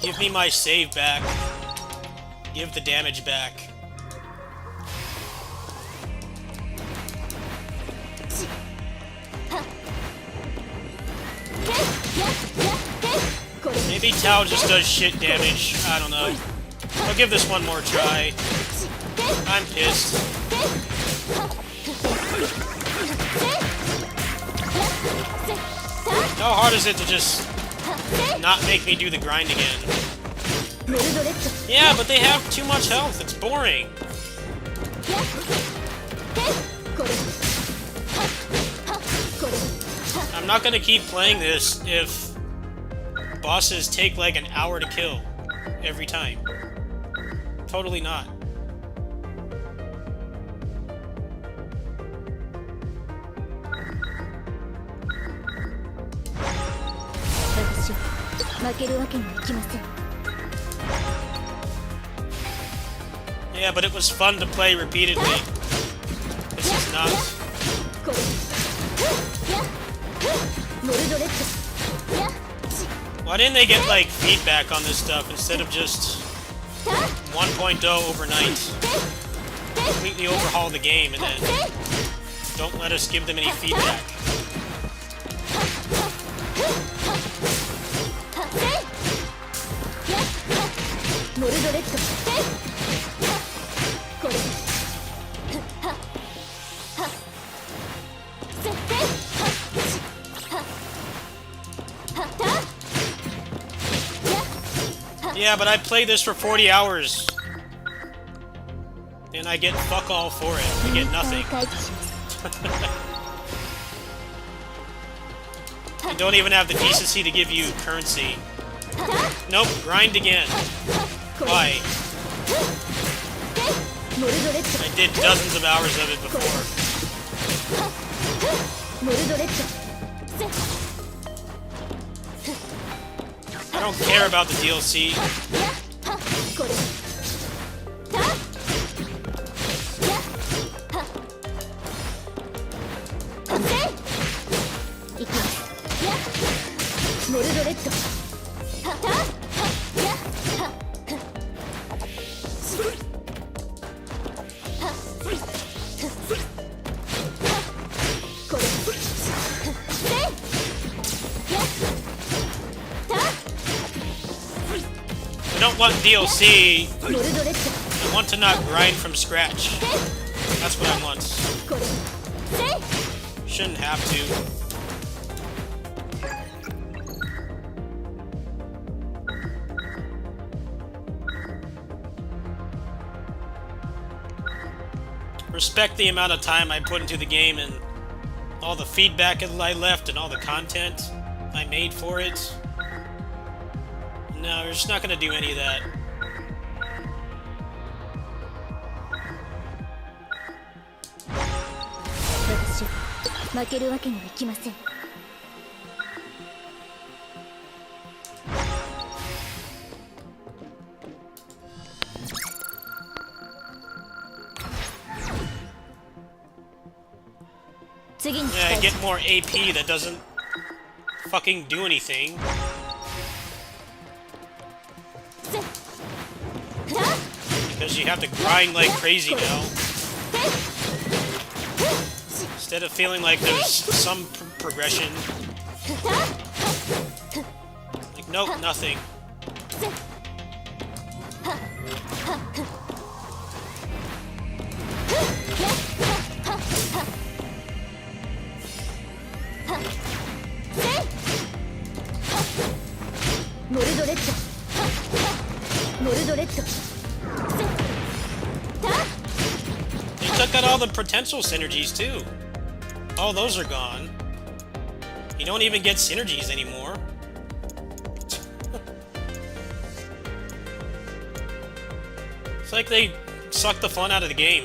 Give me my save back. Give the damage back. Maybe Tao just does shit damage. I don't know. I'll give this one more try. I'm pissed. How hard is it to just not make me do the grind again? Yeah, but they have too much health. It's boring. I'm not gonna keep playing this if bosses take like an hour to kill every time. Totally not. Yeah, but it was fun to play repeatedly. This is not. Why didn't they get, like, feedback on this stuff instead of just 1.0 overnight? Completely overhaul the game and then don't let us give them any feedback. Yeah, but I played this for 40 hours. And I get fuck all for it. I get nothing. I don't even have the decency to give you currency. Nope, grind again. Why? I did dozens of hours of it before. I don't care about the DLC. I don't want DLC. I want to not grind from scratch. That's what I want. Shouldn't have to. Respect the amount of time I put into the game and all the feedback I left and all the content I made for it. No, we're just not gonna do any of that. 私は負けるわけにはいきません。次に期 Yeah, 待 get more AP that doesn't fucking do anything. Because you have to grind like crazy now. Instead of feeling like there's some progression. Like, nope, nothing. They took out all the potential synergies too. All those are gone. You don't even get synergies anymore. It's like they sucked the fun out of the game.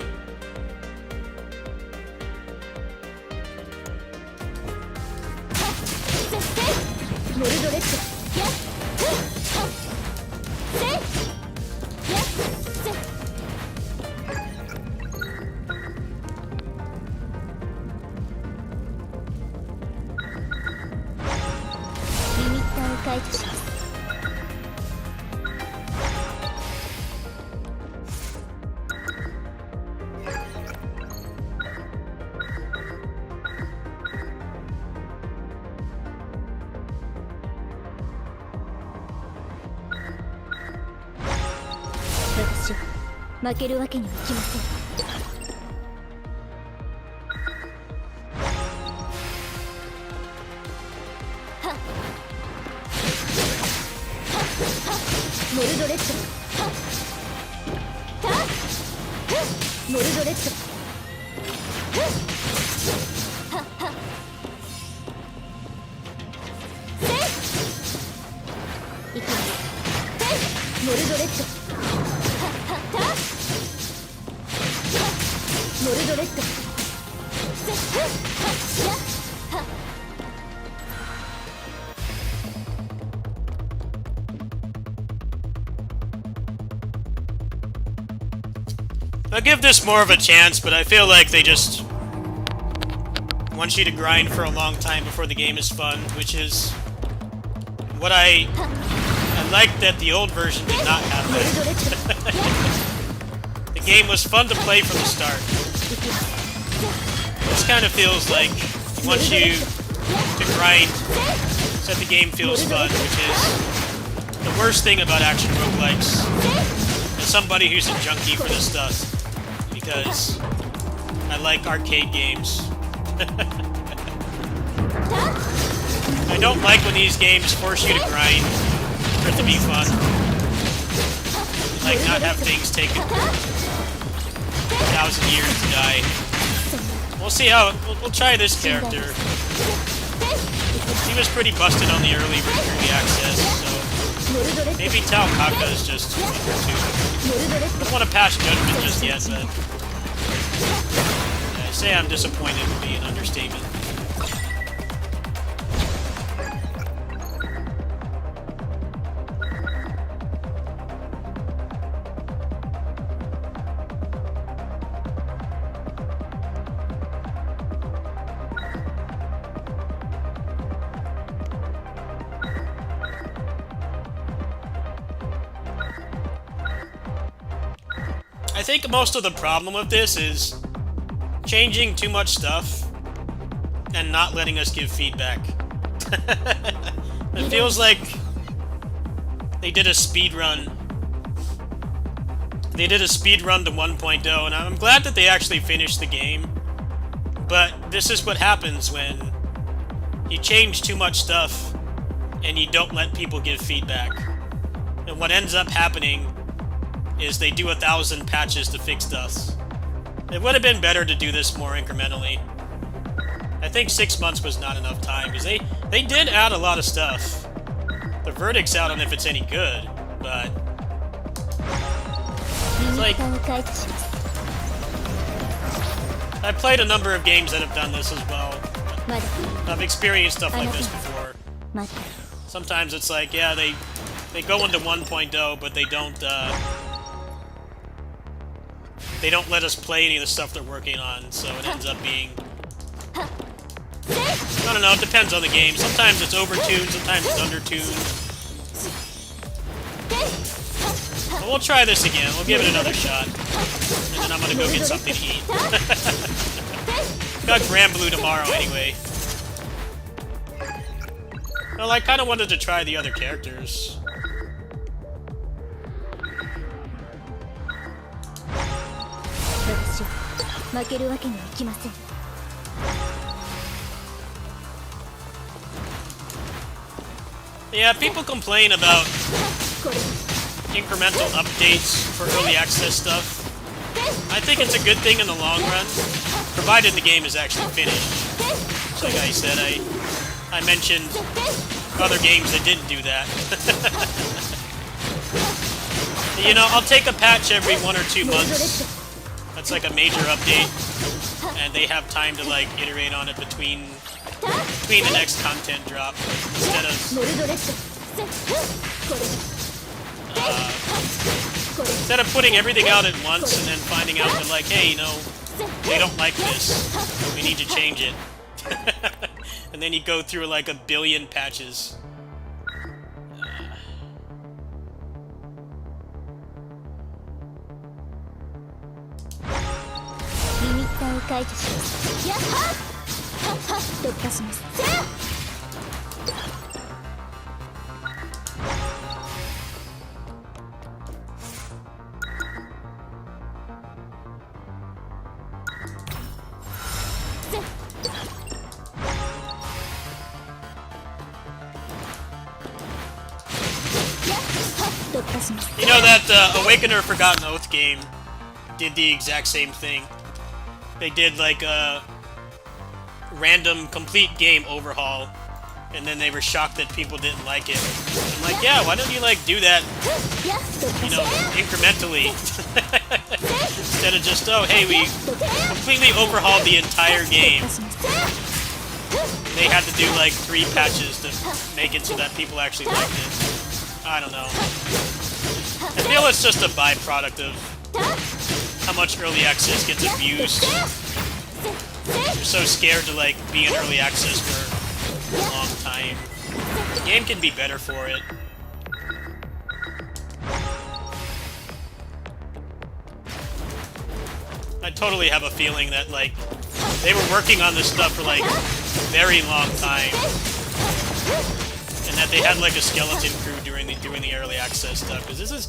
私は負けるわけにはいきません。モルドレッドモルドレッドいきますモルドレッドモルドレッド I'll give this more of a chance, but I feel like they just want you to grind for a long time before the game is fun, which is what I like that the old version did not have that. The game was fun to play from the start. This kind of feels like it wants you to grind so that the game feels fun, which is the worst thing about action roguelikes. As somebody who's a junkie for this stuff, because I like arcade games. I don't like when these games force you to grind for it to be fun. Like not have things take 1,000 years to die. We'll see how we'll try this character. He was pretty busted on the early access, so maybe Taokaka is just too. I don't want to pass judgment just yet, but I say I'm disappointed would be an understatement. I think most of the problem with this is changing too much stuff and not letting us give feedback. It feels like they did a speed run. They did a speed run to 1.0, and I'm glad that they actually finished the game. But this is what happens when you change too much stuff and you don't let people give feedback. And what ends up happening is they do 1,000 patches to fix stuff. It would have been better to do this more incrementally. I think 6 months was not enough time, because they did add a lot of stuff. The verdict's out on if it's any good, but it's like I've played a number of games that have done this as well. I've experienced stuff like this before. Sometimes it's like, yeah, they go into 1.0, but they don't let us play any of the stuff they're working on, so it ends up being... I don't know, it depends on the game. Sometimes it's overtuned, sometimes it's undertuned. But we'll try this again. We'll give it another shot. And then I'm gonna go get something to eat. Got Blazblue tomorrow anyway. Well, I kinda wanted to try the other characters. Yeah, people complain about incremental updates for early access stuff. I think it's a good thing in the long run, provided the game is actually finished. Like I said, I mentioned other games that didn't do that. You know, I'll take a patch every 1 or 2 months. That's like a major update, and they have time to like iterate on it between the next content drop instead of putting everything out at once and then finding out that like, hey, you know, they don't like this, we need to change it. And then you go through like 1 billion patches. You know that Awakener Forgotten Oath game did the exact same thing. They did like a random complete game overhaul, and then they were shocked that people didn't like it. I'm like, yeah, why don't you like do that, you know, incrementally? Instead of just, oh, hey, we completely overhauled the entire game. They had to do like 3 patches to make it so that people actually liked it. I don't know. I feel it's just a byproduct of how much early access gets abused. You're so scared to like be in early access for a long time. The game can be better for it. I totally have a feeling that like they were working on this stuff for like very long time, and that they had like a skeleton crew during the early access stuff, because this is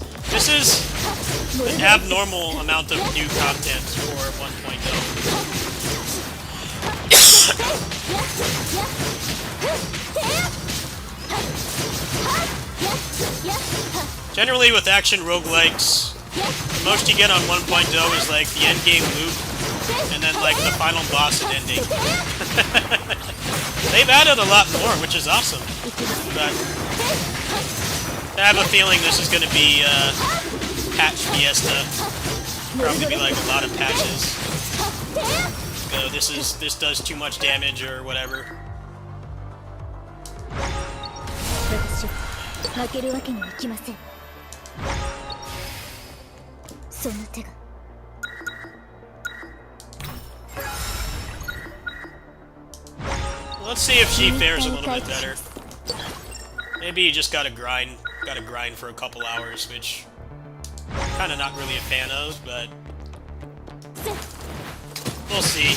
an abnormal amount of new content for 1.0. Generally with action roguelikes, the most you get on 1.0 is like the endgame loop, and then like the final boss and ending. They've added a lot more, which is awesome. But I have a feeling this is going to be patch fiesta. Probably be like a lot of patches. Go, this does too much damage or whatever. Let's see if she fares a little bit better. Maybe you just gotta grind for a couple hours, which I'm kinda not really a fan of, but we'll see.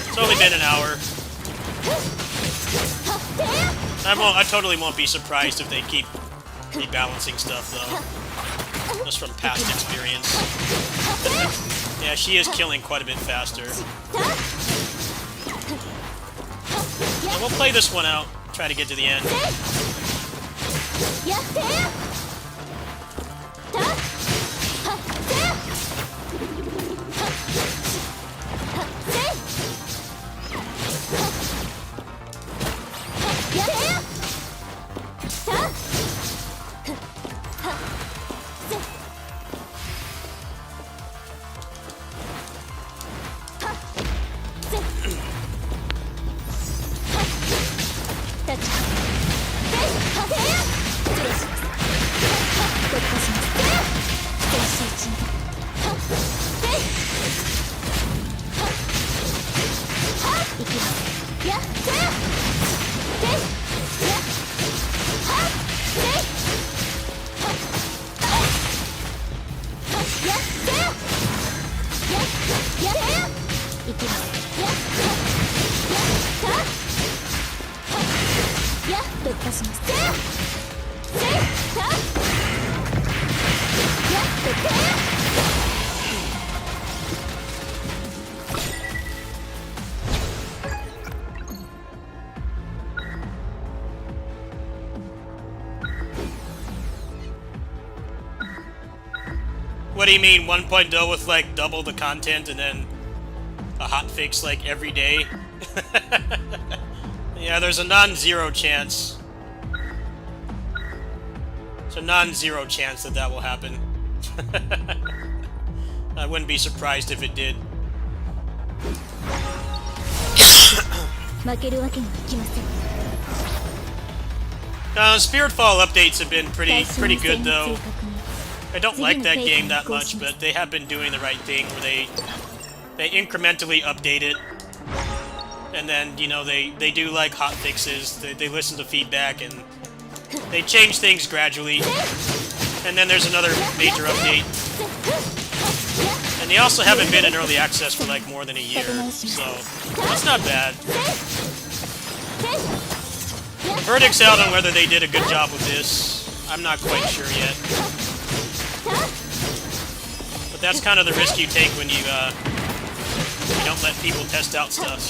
It's only been an hour. I totally won't be surprised if they keep rebalancing stuff, though. Just from past experience. Yeah, she is killing quite a bit faster. Yeah, we'll play this one out. Try to get to the end. What do you mean 1.0 with like double the content and then a hotfix like every day? Yeah, there's a non-zero chance. It's a non-zero chance that that will happen. I wouldn't be surprised if it did. Spiritfall updates have been pretty good though. I don't like that game that much, but they have been doing the right thing where they incrementally update it. And then, you know, they do like hot fixes, they listen to feedback, and they change things gradually. And then there's another major update. And they also haven't been in early access for like more than a year, so that's not bad. The verdict's out on whether they did a good job with this. I'm not quite sure yet. But that's kind of the risk you take when you don't let people test out stuff.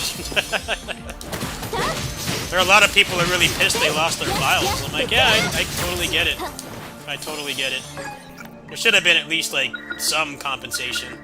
There are a lot of people who are really pissed they lost their files. I'm like, yeah, I totally get it. I totally get it. There should have been at least, like, some compensation.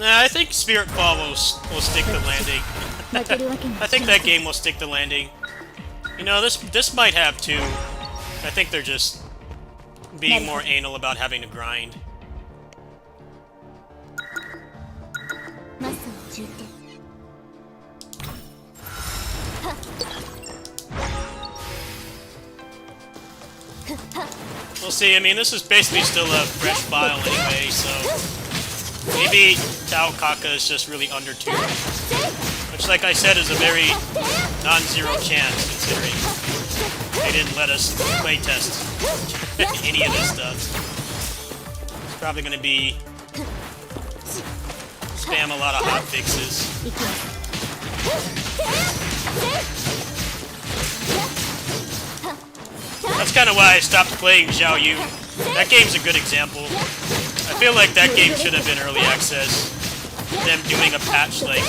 Nah, I think Spiritfall will stick the landing. I think that game will stick the landing. You know, this might have too. I think they're just being more anal about having to grind. We'll see. I mean, this is basically still a fresh file anyway, so maybe Tao Kaka is just really undertuned. Which, like I said, is a very non-zero chance, considering they didn't let us playtest any of this stuff. It's probably going to be spam a lot of hotfixes. That's kind of why I stopped playing Zhao Yun. That game's a good example. I feel like that game should have been early access. Them doing a patch like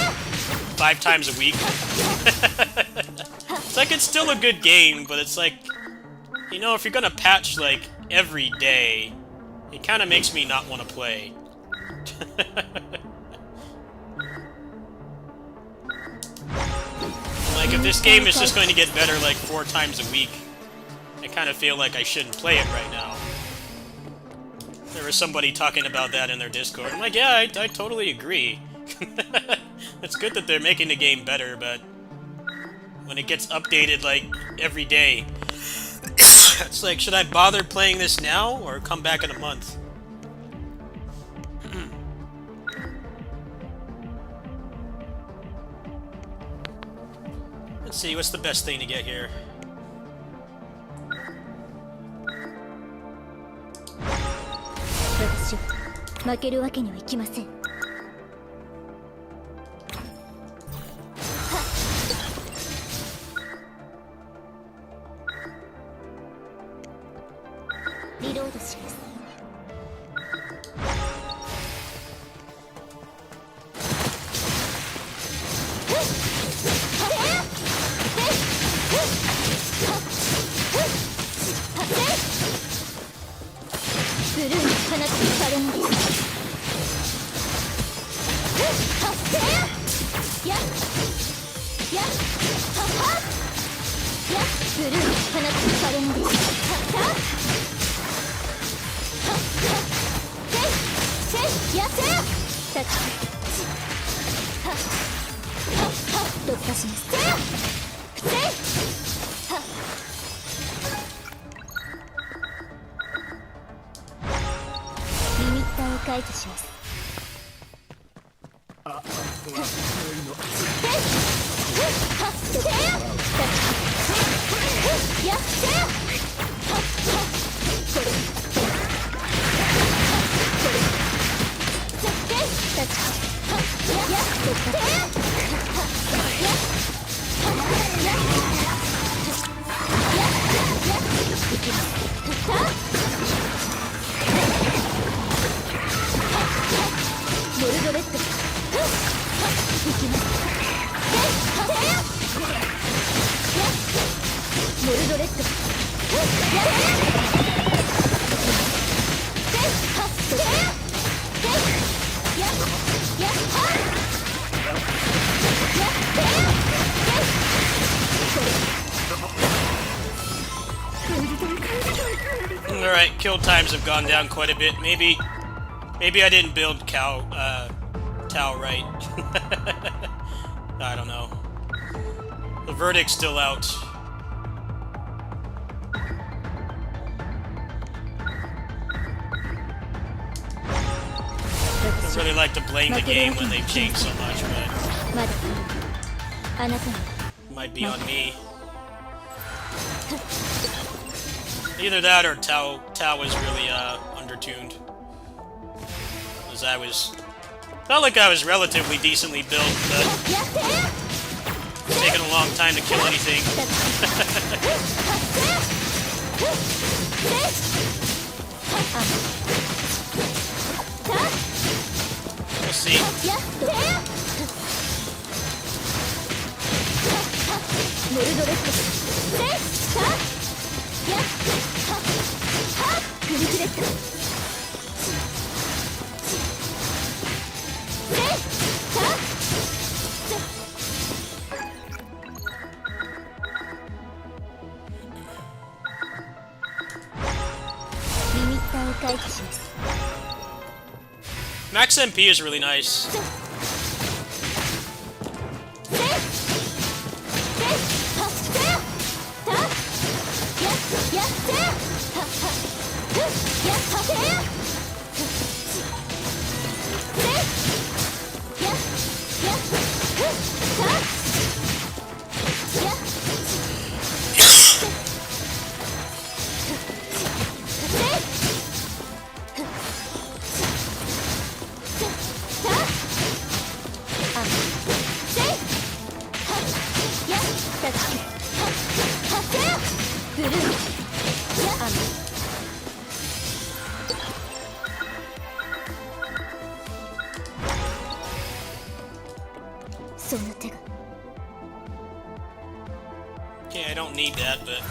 5 times a week. It's like it's still a good game, but it's like, you know, if you're gonna patch like every day, it kind of makes me not want to play. Like, if this game is just going to get better like 4 times a week, I kind of feel like I shouldn't play it right now. There was somebody talking about that in their Discord. I'm like, yeah, I totally agree. It's good that they're making the game better, but when it gets updated like every day, it's like, should I bother playing this now or come back in a month? Let's see, what's the best thing to get here? ロードします。ブルーに放つバレンです。やっやっははやっブルーに放つバレンです。はっせやせたちはっ突破します。リミッターを解除します。やっモルドレッドいきます。モルドレッドAlright, kill times have gone down quite a bit. Maybe I didn't build Tau right. I don't know. The verdict's still out. I really like to blame the game when they've changed so much, but it might be on me. Either that or Tau was really undertuned. Because I was felt like I was relatively decently built, but it's taken a long time to kill anything. We'll see. Max MP is really nice. Okay, I don't need that, but...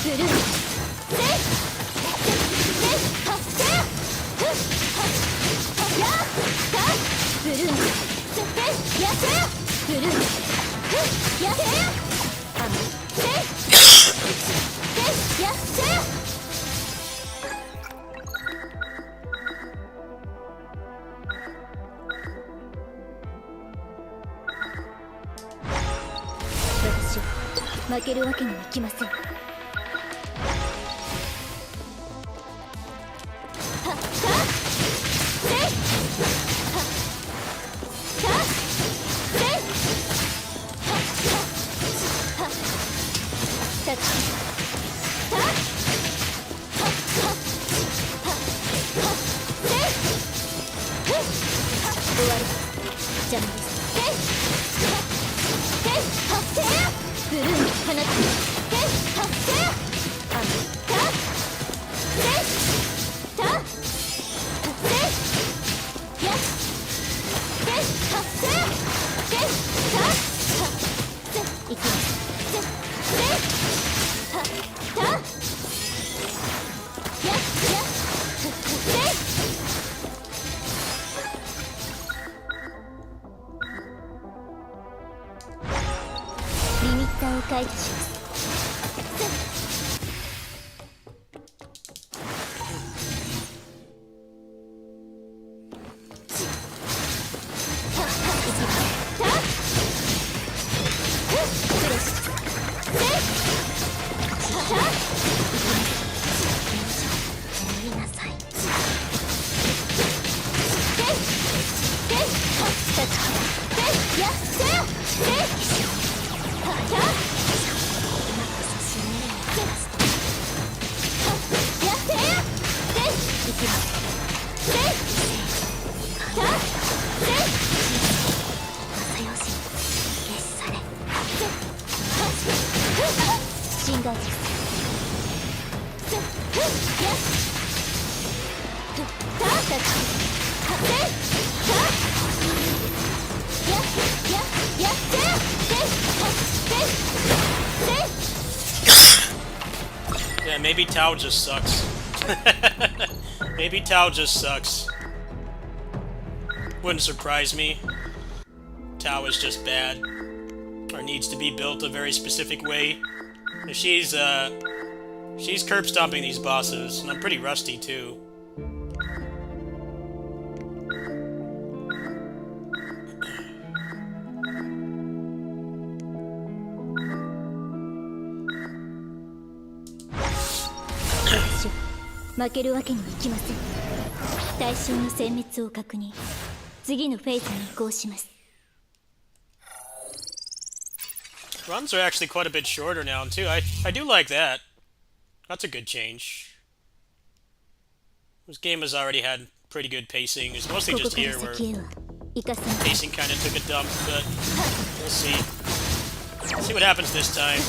私は負けるわけにはいきません。終わり。邪魔です。ブルーン放いきます。リミッターを解除します。シンガージYeah, maybe Tao just sucks. Maybe Tao just sucks. Wouldn't surprise me. Tao is just bad. Or needs to be built a very specific way. She's curb stomping these bosses, and I'm pretty rusty too.私は負けるわけにはいきません。対象の殲滅を確認。次のフェーズに移行します。Runs are actually quite a bit shorter now, too. I do like that. That's a good change. This game has already had pretty good pacing. It's mostly just here where pacing kind of took a dump, but we'll see. Let's see what happens this time.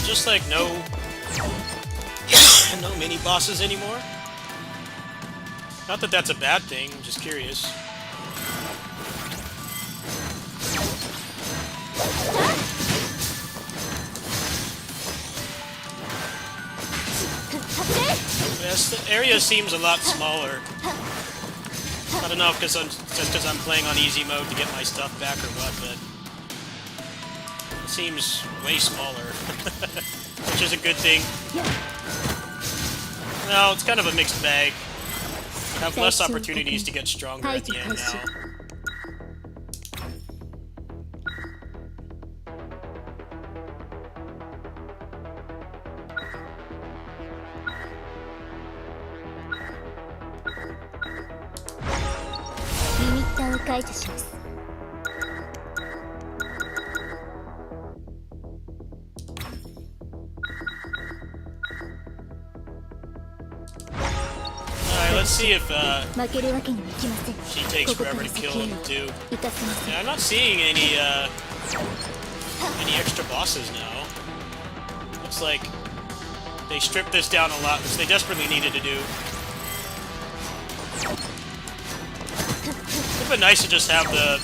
just like no no mini bosses anymore? Not that that's a bad thing, I'm just curious. Yes, the area seems a lot smaller. I don't know if because I'm playing on easy mode to get my stuff back or what, but it seems way smaller, which is a good thing. No, it's kind of a mixed bag. I have less opportunities to get stronger at the end now. Alright, let's see if she takes forever to kill him too. Yeah, I'm not seeing any extra bosses now. Looks like they stripped this down a lot, which they desperately needed to do. It would have been nice to just have the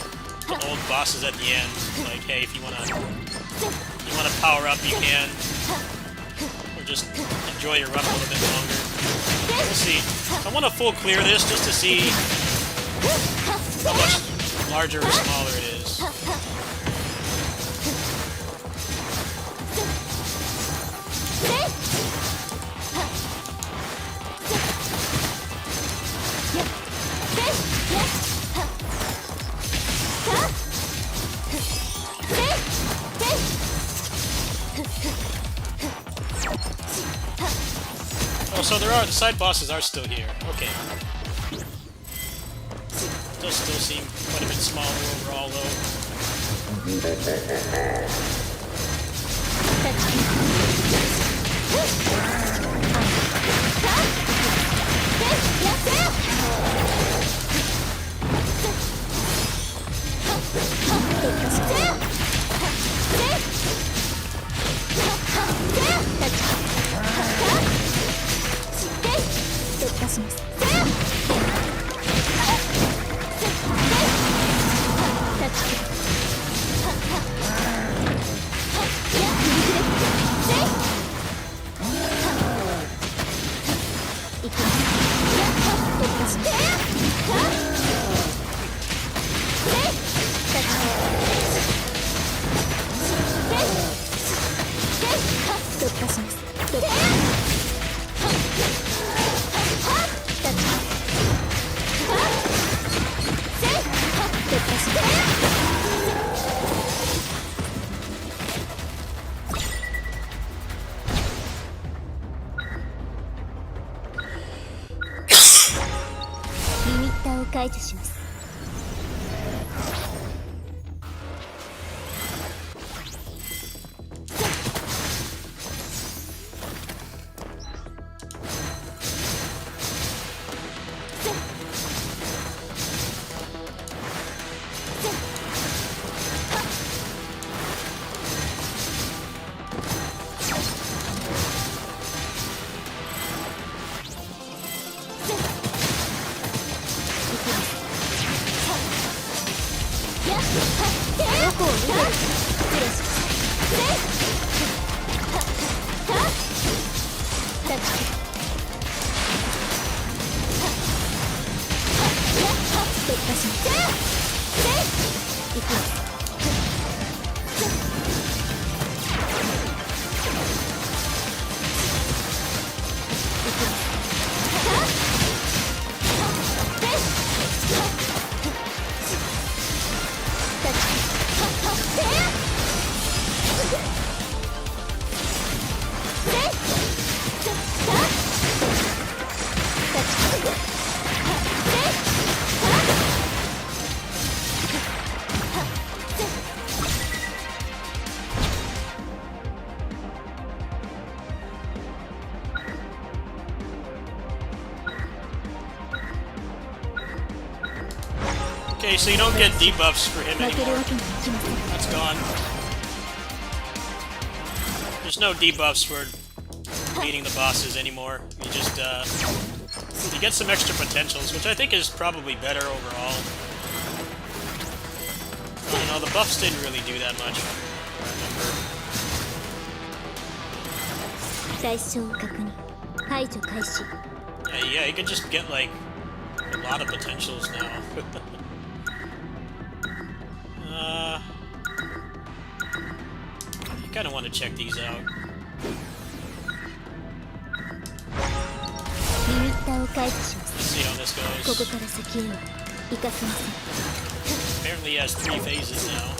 old bosses at the end. Like, hey, if you wanna power up, you can, or just enjoy your run a little bit longer. We'll see. I want to full clear this just to see how much larger or smaller it is. Oh, so the side bosses are still here. Okay. Does still seem quite a bit smaller overall, Okay, so you don't get debuffs for him anymore. That's gone. There's no debuffs for beating the bosses anymore. You just, you get some extra potentials, which I think is probably better overall. I don't know, the buffs didn't really do that much. Yeah, you can just get, like, a lot of potentials now. You kind of want to check these out. Let's see how this goes. Apparently he has 3 phases now.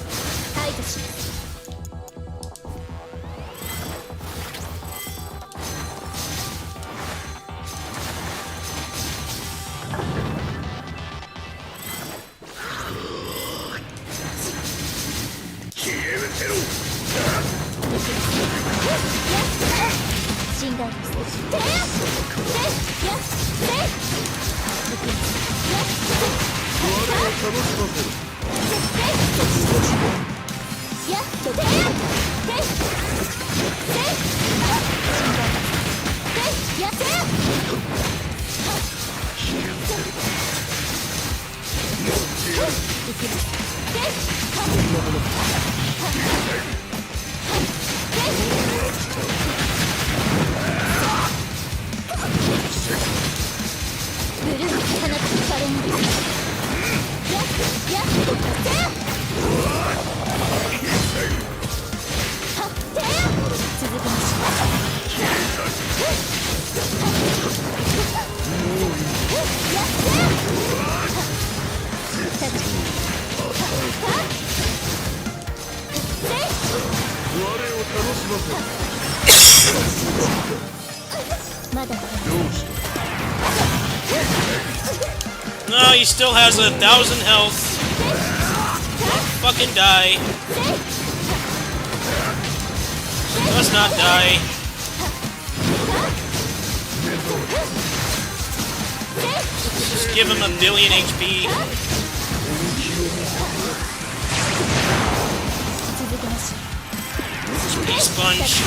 No, he still has 1,000 health. Don't fucking die. Does not die. Just give him 1,000,000,000 HP. Space Sponge.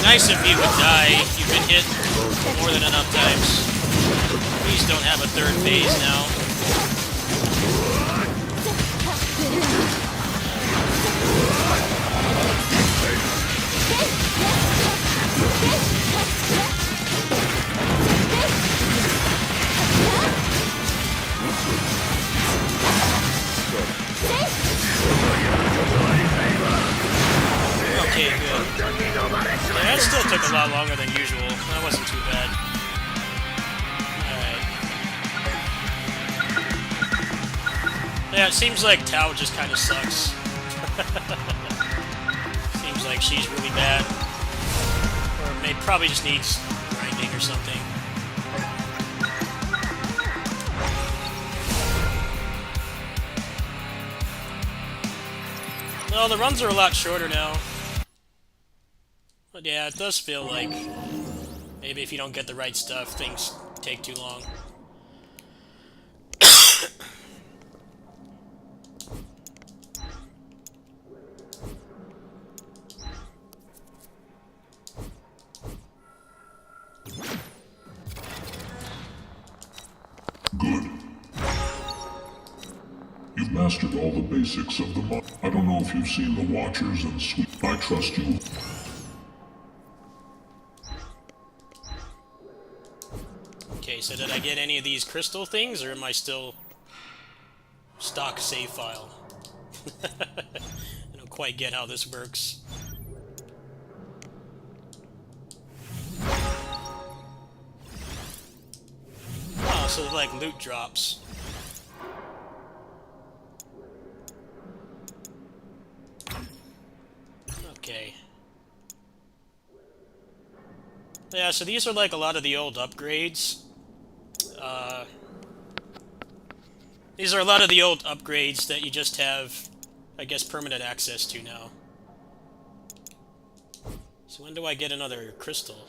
Nice if you would die. You've been hit more than enough times. Please don't have a 3rd phase now. Okay, good. Yeah, that still took a lot longer than usual. That wasn't too bad. Alright. Yeah, it seems like Tao just kind of sucks. Seems like she's really bad. Or maybe probably just needs grinding or something. Well, the runs are a lot shorter now. But yeah, it does feel like maybe if you don't get the right stuff, things take too long. Good. You've mastered all the basics of the mod. I don't know if you've seen the Watchers and Sweet. I trust you. Okay, so did I get any of these crystal things, or am I still stock save file? I don't quite get how this works. Oh, so they're like loot drops. Yeah, so these are like a lot of the old upgrades. These are a lot of the old upgrades that you just have, I guess, permanent access to now. So when do I get another crystal?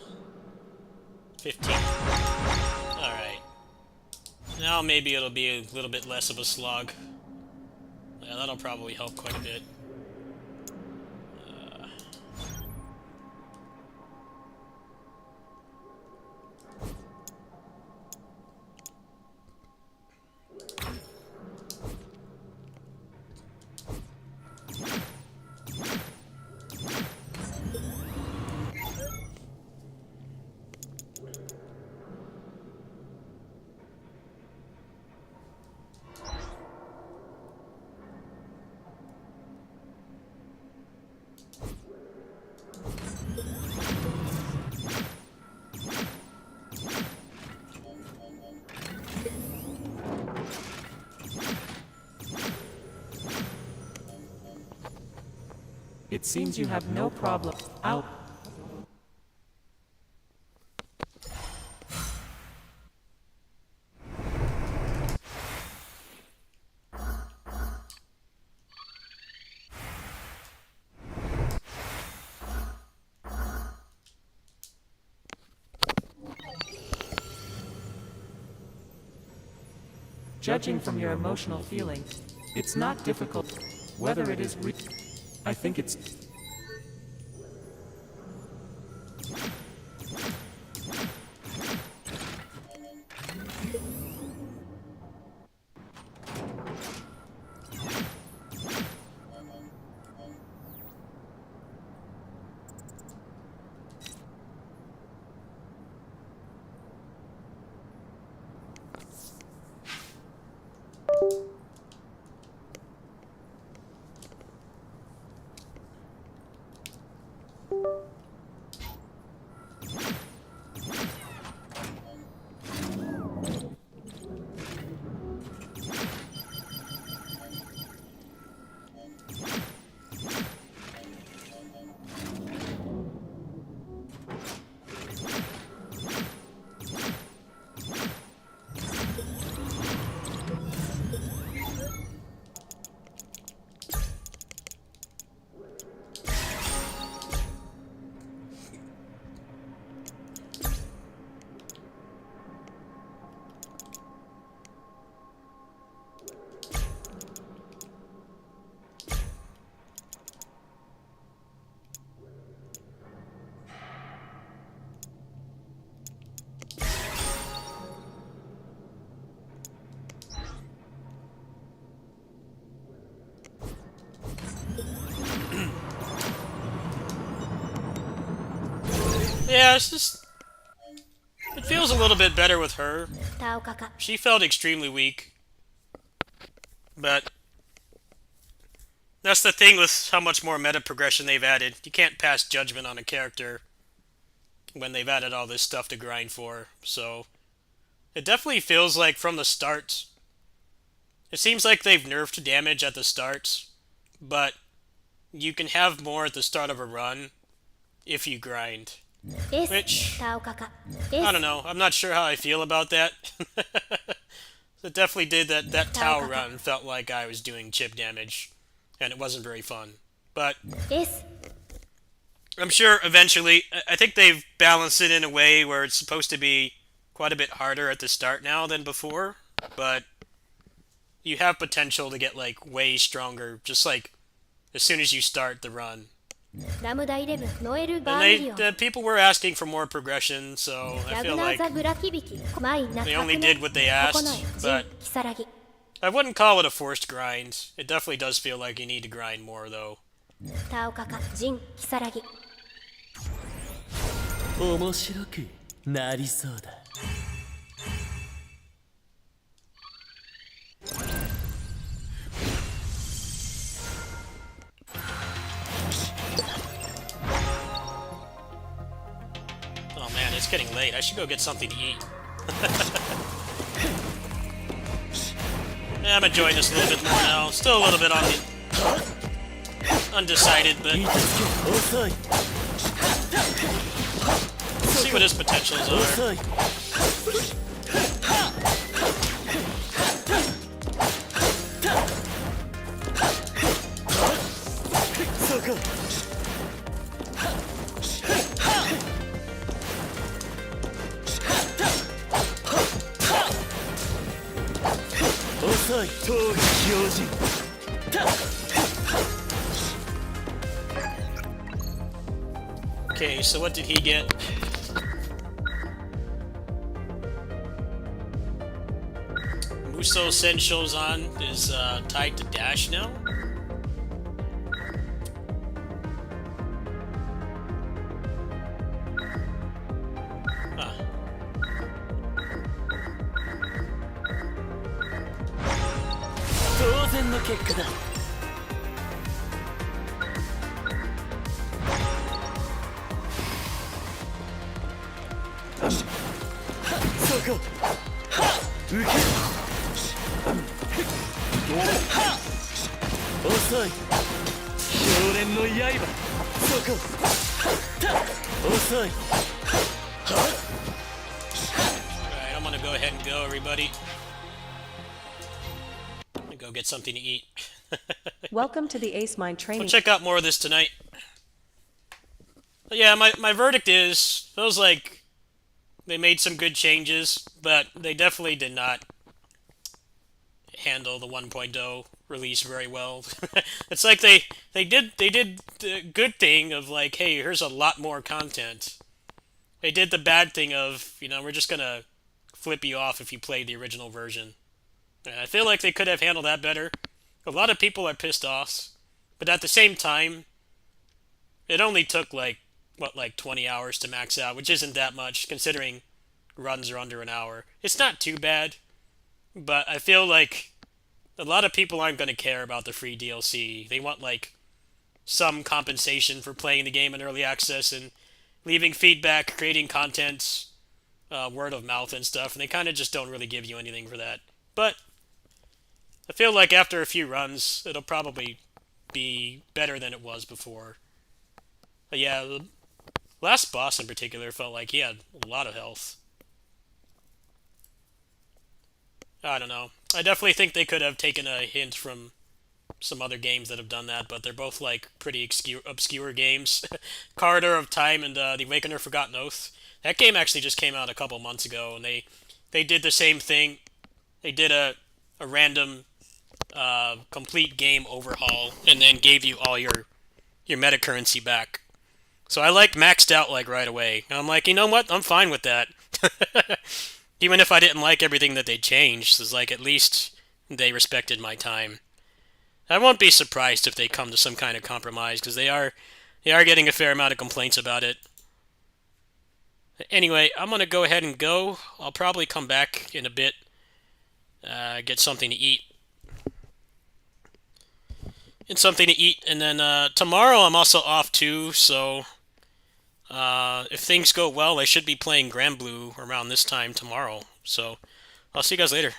15. Alright. Now maybe it'll be a little bit less of a slog. Yeah, that'll probably help quite a bit. It seems you have no problem. Out. Judging from your emotional feelings, it's not difficult. Whether it is I think it's... Yeah, it's just... It feels a little bit better with her. タオカカ She felt extremely weak. But... That's the thing with how much more meta progression they've added. You can't pass judgment on a character when they've added all this stuff to grind for. So... It definitely feels like from the start... It seems like they've nerfed damage at the start, but you can have more at the start of a run if you grind. です Which, タオカカです I don't know, I'm not sure how I feel about that. It definitely did that Tau run felt like I was doing chip damage, and it wasn't very fun. But です I'm sure eventually, I think they've balanced it in a way where it's supposed to be quite a bit harder at the start now than before, but you have potential to get like way stronger, just like as soon as you start the run. ラムダ11ノエル・バ And ーミリオン people were asking for more progression, so ラ I グ feel ナー like ザ・ブラキビキマイナ they カ only ク did ネ what they コ asked, ノエジ but ンキサラギ I wouldn't call it a forced grind. It definitely does feel like you need to grind more, though. タオカカジンキサラギ 面白くなりそうだ。 Oh man, it's getting late. I should go get something to eat. Yeah, I'm enjoying this a little bit more now. Still a little bit on the undecided, but 遅い。see what his potentials are. 遅い そうか 遅い闘技標準 Okay, so what did he get? Muso Senshozan is tied to Dash now? Huh. 当然の結果だ そうか受ける遅い少年の刃そうか遅い Alright, I'm gonna go ahead and go, everybody. I'm gonna go get something to eat. Welcome to the Ace Mind We'll training. check out more of this tonight. But yeah, my verdict is, feels like they made some good changes, but they definitely did not handle the 1.0 release very well. It's like they did the good thing of like, hey, here's a lot more content. They did the bad thing of, you know, we're just gonna flip you off if you play the original version. And I feel like they could have handled that better. A lot of people are pissed off, but at the same time, it only took like 20 hours to max out, which isn't that much considering runs are under an hour. It's not too bad, but I feel like a lot of people aren't going to care about the free DLC. They want like some compensation for playing the game in early access and leaving feedback, creating content, word of mouth and stuff, and they kind of just don't really give you anything for that. But I feel like after a few runs, it'll probably be better than it was before. But yeah, the last boss in particular felt like he had a lot of health. I don't know. I definitely think they could have taken a hint from some other games that have done that, but they're both like pretty obscure games. Corridor of Time and The Awakener Forgotten Oath. That game actually just came out a couple months ago, and they did the same thing. They did a random complete game overhaul, and then gave you all your meta currency back. So I like maxed out like right away. I'm like, you know what? I'm fine with that. Even if I didn't like everything that they changed, it's like at least they respected my time. I won't be surprised if they come to some kind of compromise because they are getting a fair amount of complaints about it. Anyway, I'm gonna go ahead and go. I'll probably come back in a bit, get something to eat. And then tomorrow I'm also off too, so if things go well, I should be playing Blue around this time tomorrow. So I'll see you guys later.